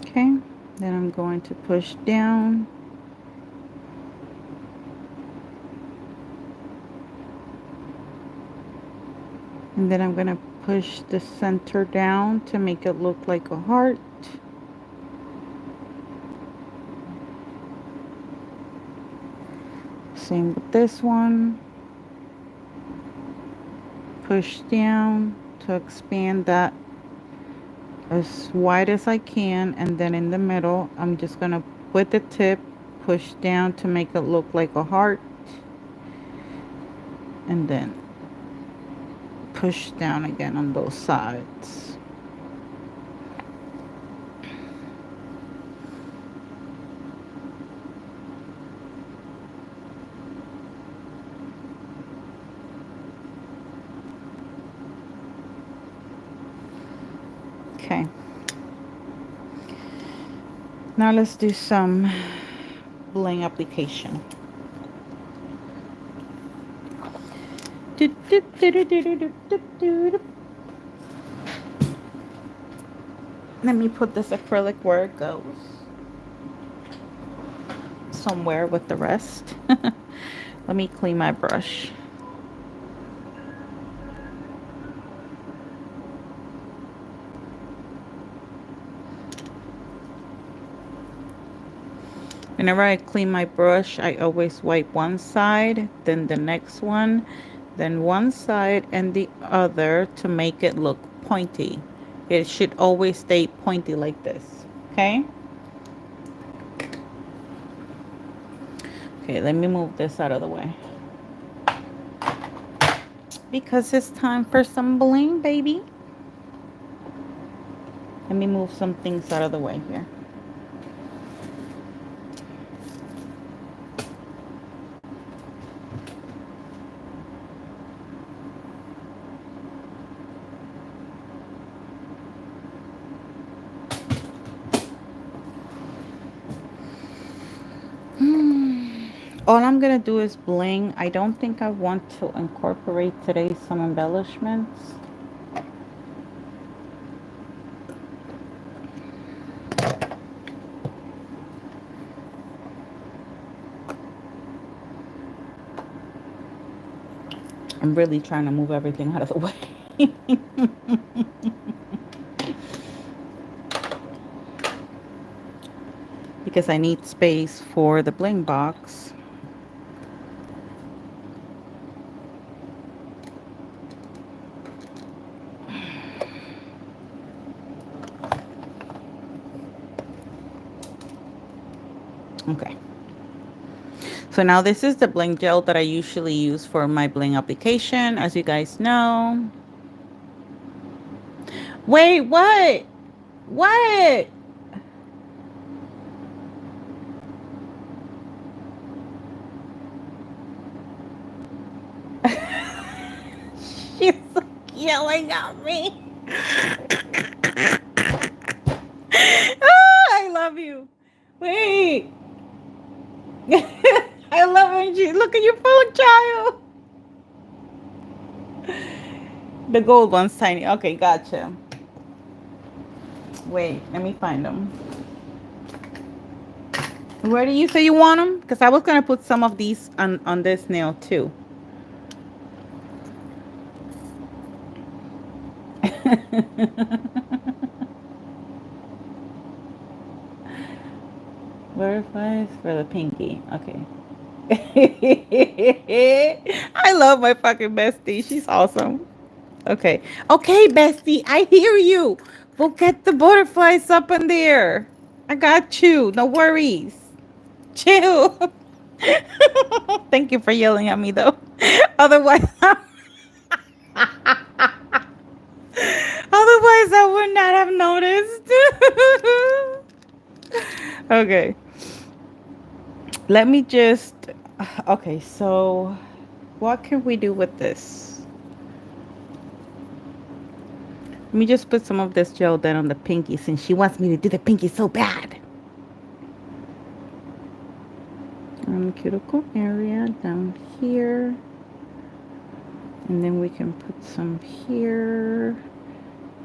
Speaker 1: Okay, then I'm going to push down. And then I'm going to push the center down to make it look like a heart. Same with this one. Push down to expand that as wide as I can, and then in the middle I'm just gonna with the tip push down to make it look like a heart, and then push down again on both sides. Okay, now let's do some bling application. Let me put this acrylic where it goes, somewhere with the rest. Let me clean my brush. Whenever I clean my brush, I always wipe one side, then the next one, then one side and the other to make it look pointy. It should always stay pointy like this, okay? Okay, let me move this out of the way, because it's time for some bling, baby. Let me move some things out of the way here. all I'm gonna do is bling. I don't think I want to incorporate today some embellishments. I'm really trying to move everything out of the way. Because I need space for the bling box. Okay. So now this is the bling gel that I usually use for my bling application, as you guys know. Wait, what? What? She's yelling at me. I love you. Wait. I love when she look at your phone, child. The gold one's tiny. Okay, gotcha. Wait, let me find them. Where do you say you want them? Because I was gonna put some of these on this nail too. Butterflies for the pinky. Okay. I love my fucking bestie. She's awesome. Okay. Okay, bestie. I hear you. We'll get the butterflies up in there. I got you. No worries. Chill. Thank you for yelling at me, though. Otherwise, otherwise I would not have noticed. Okay. Let me just. Okay, so what can we do with this? Let me just put some of this gel down on the pinky since she wants me to do the pinky so bad. On the cuticle area down here. And then we can put some here,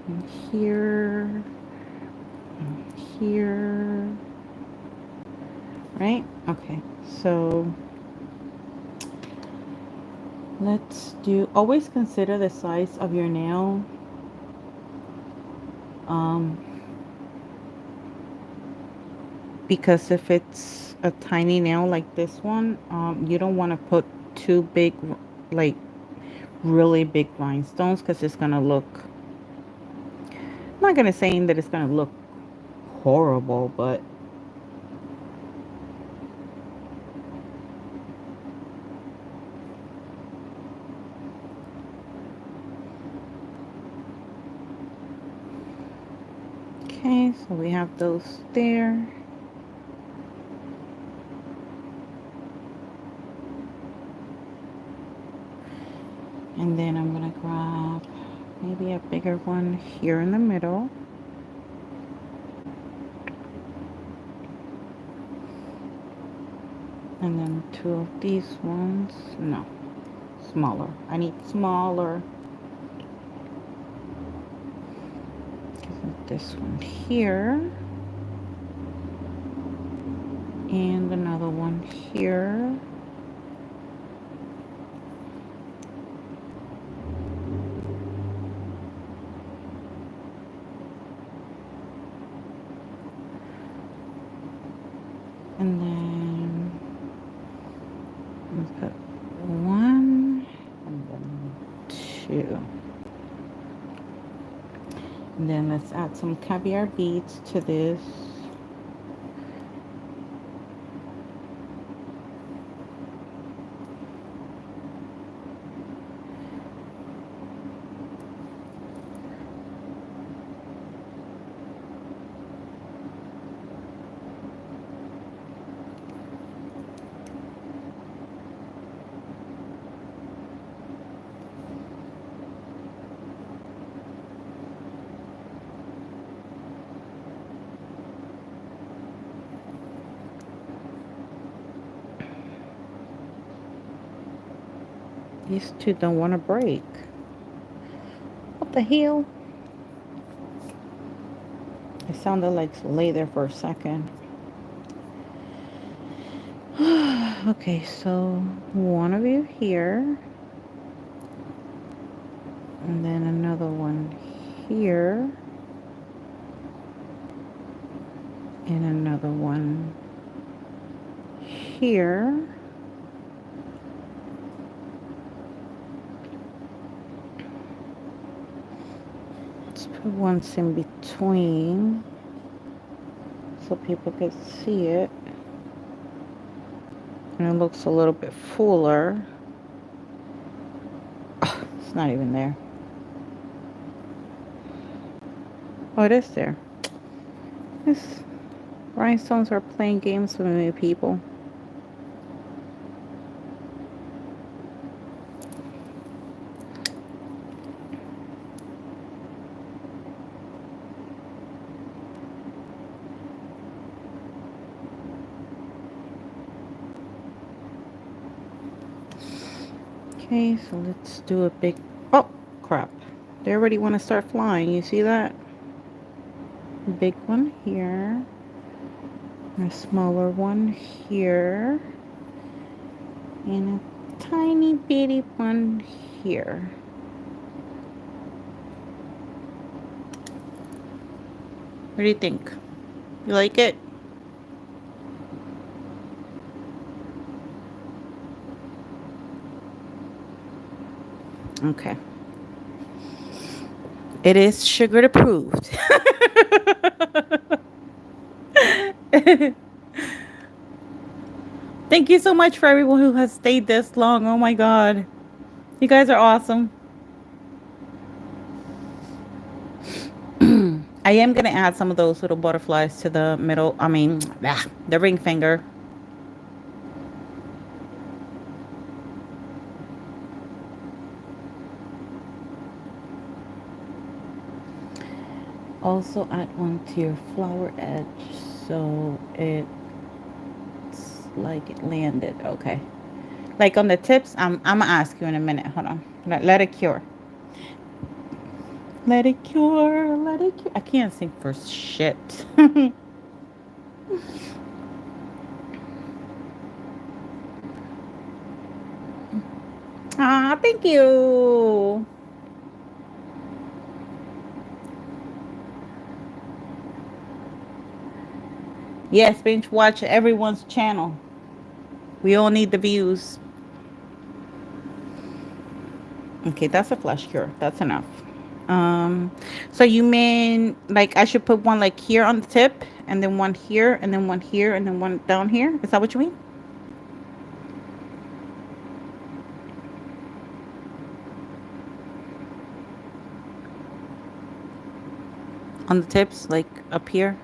Speaker 1: and here, and here. Right? Okay, so let's do, always consider the size of your nail. Because if it's a tiny nail like this one, you don't want to put too big, like really big rhinestones, because it's going to look, I'm not going to say that it's going to look horrible, but okay, so we have those there. And then I'm going to grab maybe a bigger one here in the middle. And then two of these ones. No, smaller. I need smaller. This one here. And another one here. And then we'll put one and then two. And then let's add some caviar beads to this. These two don't want to break. What the hell? It sounded like lay there for a second. Okay, so one of you here. And then another one here. And another one here. Let's put ones in between so people can see it. And it looks a little bit fuller. Oh, it's not even there. Oh, it is there. This rhinestones are playing games with me, people. Okay, so let's do a big... Oh, crap. They already want to start flying. You see that? Big one here. A smaller one here. And a tiny bitty one here. What do you think? You like it? Okay. It is sugar approved. Thank you so much for everyone who has stayed this long. Oh my god. You guys are awesome. I am going to add some of those little butterflies to the middle. I mean, the ring finger. Also add one to your flower edge so it's like it landed. Okay. Like on the tips, I'm going to ask you in a minute. Hold on. Let it cure. Let it cure. Let it cure. I can't sing for shit. Ah, thank you. Yes, binge watch everyone's channel. We all need the views. Okay, that's a flash cure. That's enough. So you mean like I should put one like here on the tip, and then one here, and then one here, and then one down here? Is that what you mean? On the tips, like up here?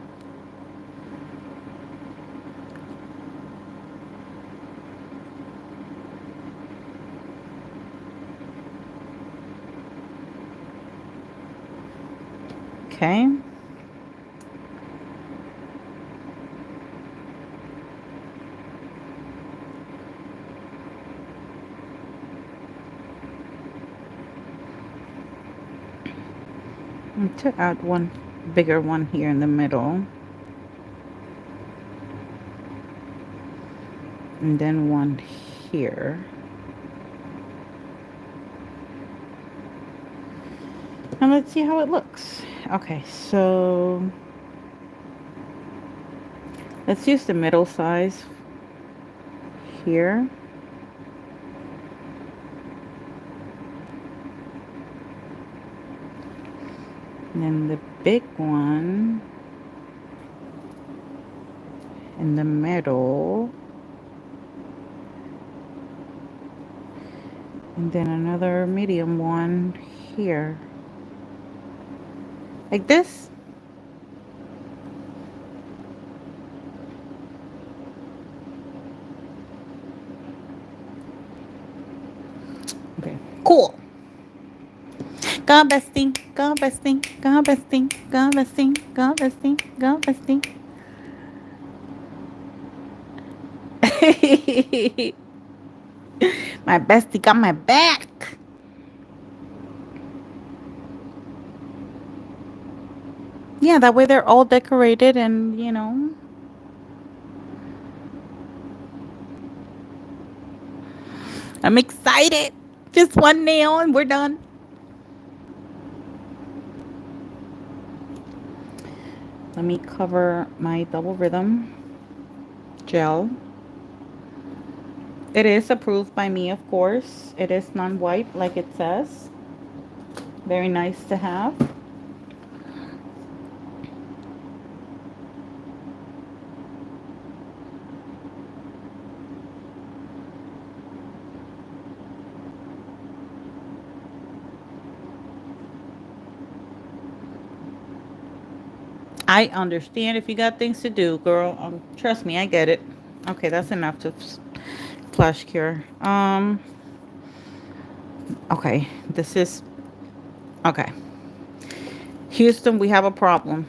Speaker 1: Okay. And to add one bigger one here in the middle. And then one here. And let's see how it looks. Okay, so let's use the middle size here. And then the big one in the middle. And then another medium one here. Like this. Okay, cool. Go bestie, go bestie, go bestie, go bestie, go bestie, go bestie. My bestie got my back. Yeah, that way they're all decorated and, you know, I'm excited. Just one nail and we're done. Let me cover my double rhythm gel. It is approved by me, of course. It is non-white like it says. Very nice to have. I understand if you got things to do, girl. Trust me, I get it. Okay, that's enough to flash cure. Okay, this is okay. Houston, we have a problem.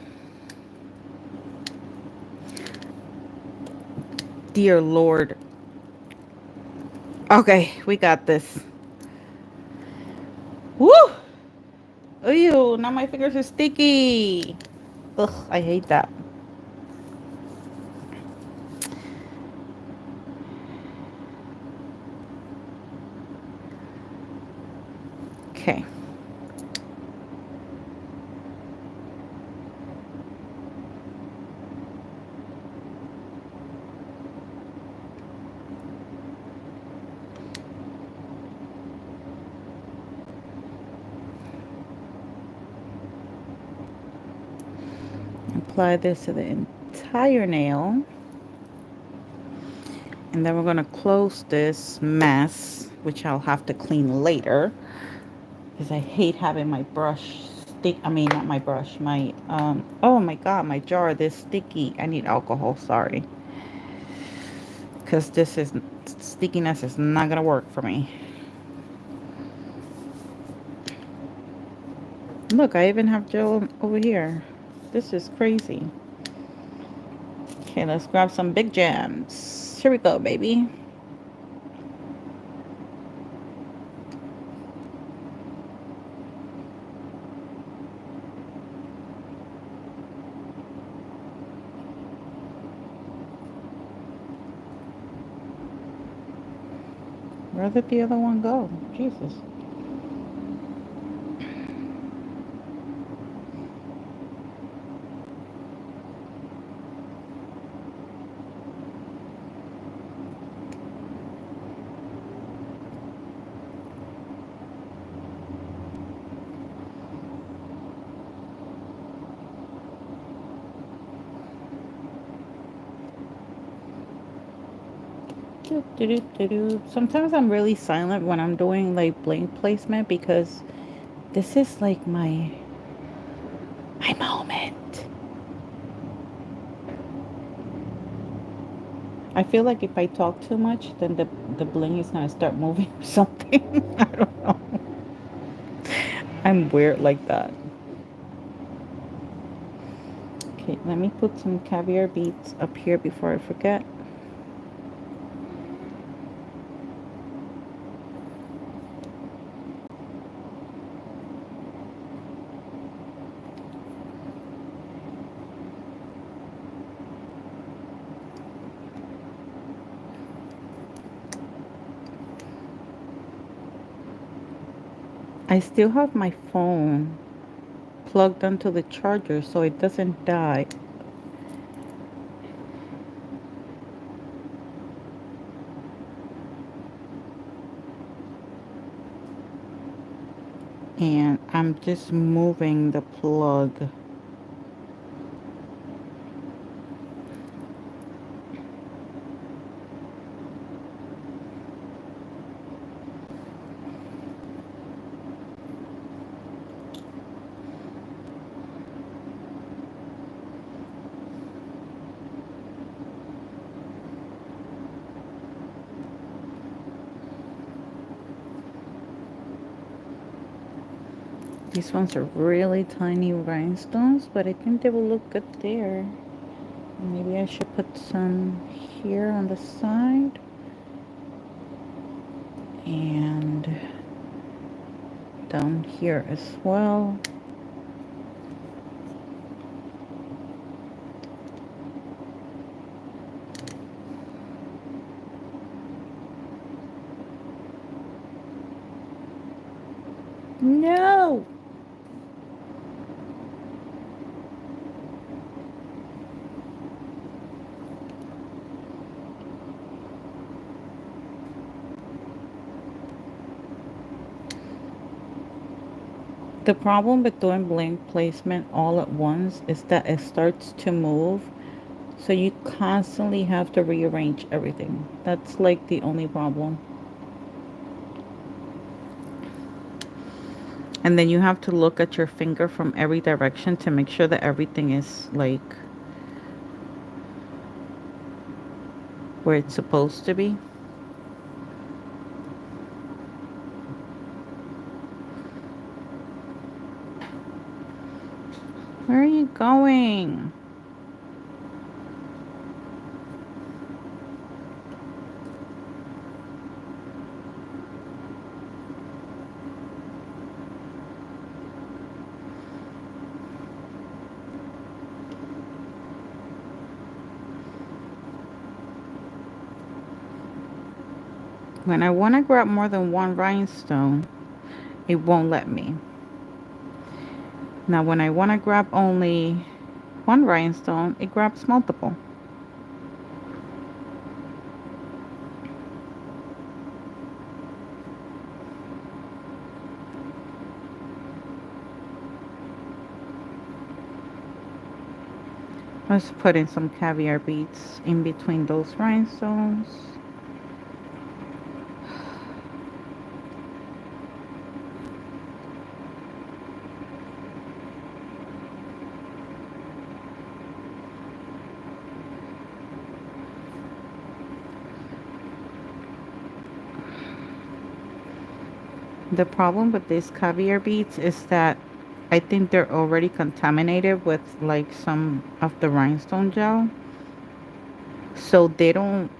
Speaker 1: Dear Lord. Okay, we got this. Woo! Ew, now my fingers are sticky. Ugh, I hate that. Okay. Apply this to the entire nail. And then we're going to close this mess, which I'll have to clean later. Because I hate having my brush stick. I mean, not my brush. My, oh my God, my jar this sticky. I need alcohol, sorry. Because this is, stickiness is not going to work for me. Look, I even have gel over here. This is crazy. Okay, let's grab some big jams. Here we go, baby. Where did the other one go? Jesus. Sometimes I'm really silent when I'm doing like bling placement because this is like my moment. I feel like if I talk too much, then the bling is gonna start moving or something. I don't know. I'm weird like that. Okay, let me put some caviar beads up here before I forget. I still have my phone plugged onto the charger so it doesn't die. And I'm just moving the plug. These ones are really tiny rhinestones, but I think they will look good there. Maybe I should put some here on the side. And down here as well. No. The problem with doing bling placement all at once is that it starts to move. So you constantly have to rearrange everything. That's like the only problem. And then you have to look at your finger from every direction to make sure that everything is like where it's supposed to be. Where are you going? When I want to grab more than one rhinestone, it won't let me. Now when I want to grab only one rhinestone, it grabs multiple. Let's put in some caviar beads in between those rhinestones. The problem with these caviar beads is that I think they're already contaminated with like some of the rhinestone gel. So they don't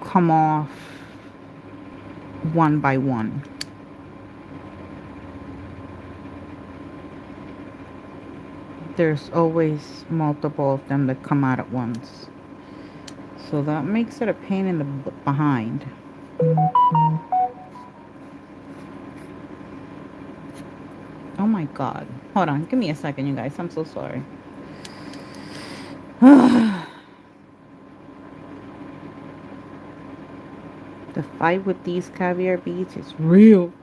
Speaker 1: come off one by one. There's always multiple of them that come out at once. So that makes it a pain in the behind. Oh my god. Hold on, give me a second, you guys. I'm so sorry. The fight with these caviar beads is real.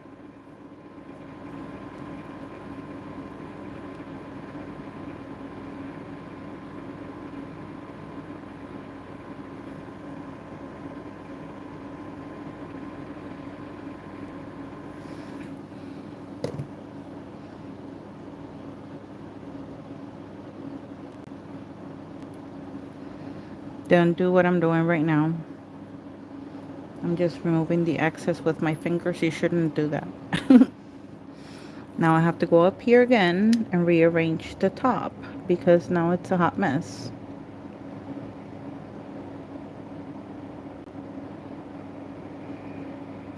Speaker 1: Don't do what I'm doing right now. I'm just removing the excess with my fingers. You shouldn't do that. Now I have to go up here again and rearrange the top because now it's a hot mess.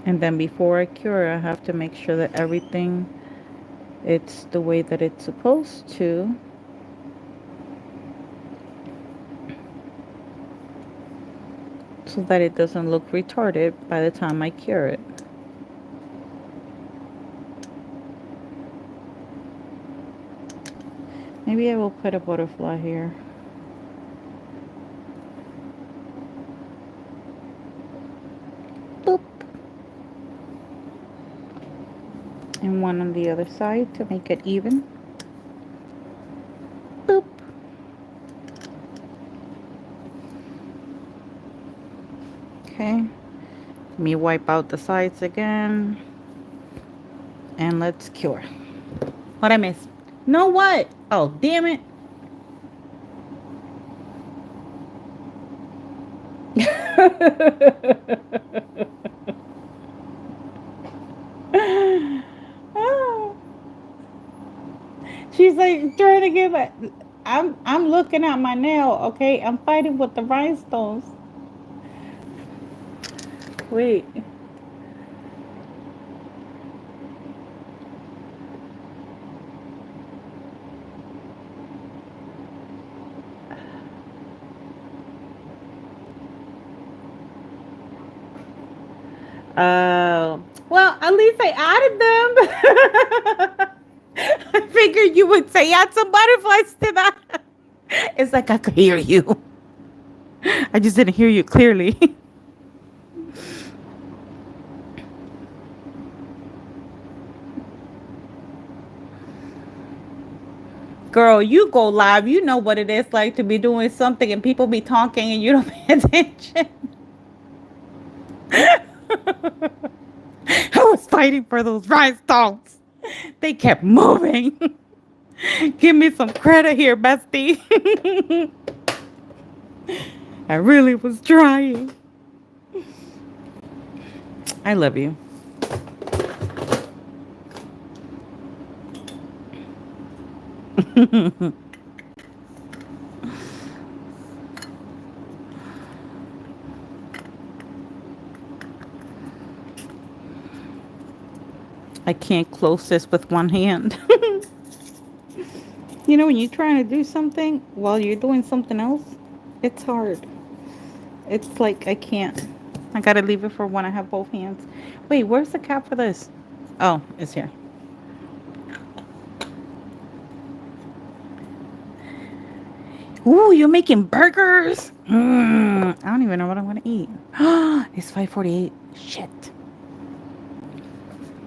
Speaker 1: And then before I cure, I have to make sure that everything it's the way that it's supposed to. So that it doesn't look retarded by the time I cure it. Maybe I will put a butterfly here. Boop. And one on the other side to make it even. Boop. Okay. Let me wipe out the sides again. And let's cure. What I missed? No what? Oh, damn it. Oh. She's like trying to give it. I'm looking at my nail, okay? I'm fighting with the rhinestones. Wait. Well, Well, at least I added them. I figured you would say add some butterflies to that. It's like I could hear you. I just didn't hear you clearly. Girl, you go live. You know what it is like to be doing something and people be talking and you don't pay attention. I was fighting for those rhinestones. They kept moving. Give me some credit here, bestie. I really was trying. I love you. I can't close this with one hand. You know, when you're trying to do something while you're doing something else, it's hard. It's like I can't. I gotta leave it for when I have both hands. Wait, where's the cap for this? Oh, it's here. Ooh, you're making burgers. I don't even know what I'm gonna eat. It's 5:48. Shit.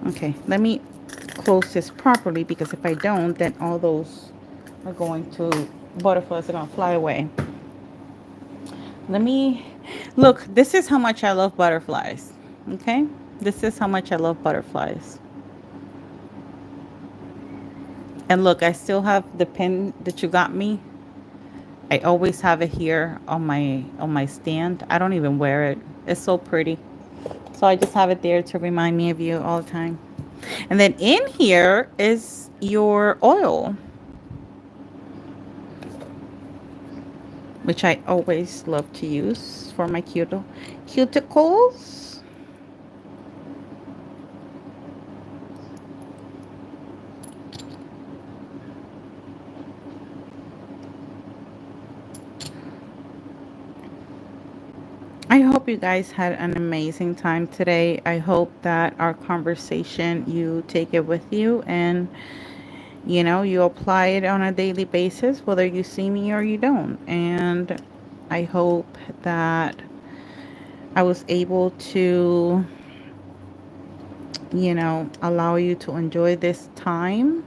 Speaker 1: Okay, let me close this properly because if I don't, then all those are going to butterflies are gonna fly away. Let me look. This is how much I love butterflies. Okay, this is how much I love butterflies. And look, I still have the pin that you got me. I always have it here on my stand. I don't even wear it. It's so pretty. So I just have it there to remind me of you all the time. And then in here is your oil, which I always love to use for my cuticles. I hope you guys had an amazing time today. I hope that our conversation, you take it with you and you apply it on a daily basis, whether you see me or you don't. And I hope that I was able to, allow you to enjoy this time.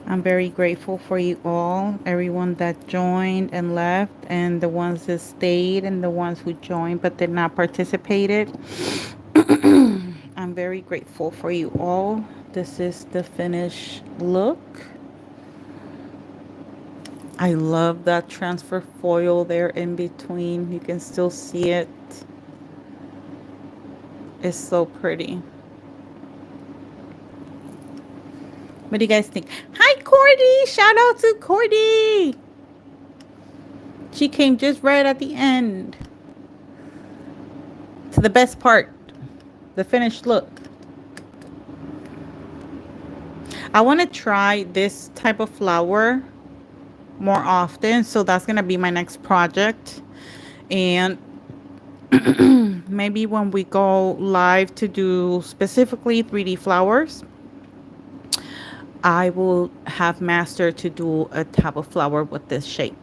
Speaker 1: I'm very grateful for you all, everyone that joined and left, and the ones that stayed, and the ones who joined but did not participated. I'm very grateful for you all. This is the finished look. I love that transfer foil there in between. You can still see it. It's so pretty. What do you guys think? Hi, Cordy! Shout out to Cordy! She came just right at the end. To the best part. The finished look. I want to try this type of flower more often. So that's going to be my next project. And maybe when we go live to do specifically 3D flowers, I will have mastered to do a type of flower with this shape.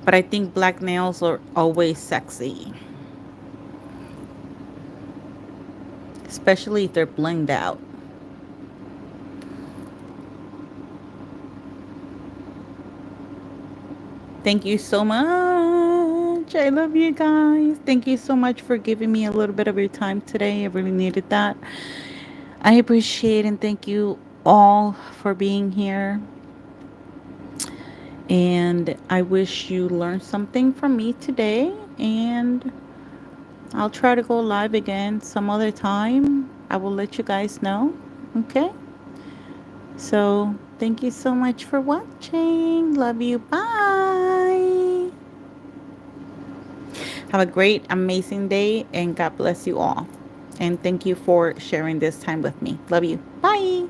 Speaker 1: But I think black nails are always sexy. Especially if they're blinged out. Thank you so much. I love you guys. Thank you so much for giving me a little bit of your time today. I really needed that. I appreciate and thank you all for being here. And I wish you learned something from me today. And I'll try to go live again some other time. I will let you guys know. Okay? So, thank you so much for watching. Love you. Bye. Have a great, amazing day. And God bless you all. And thank you for sharing this time with me. Love you. Bye.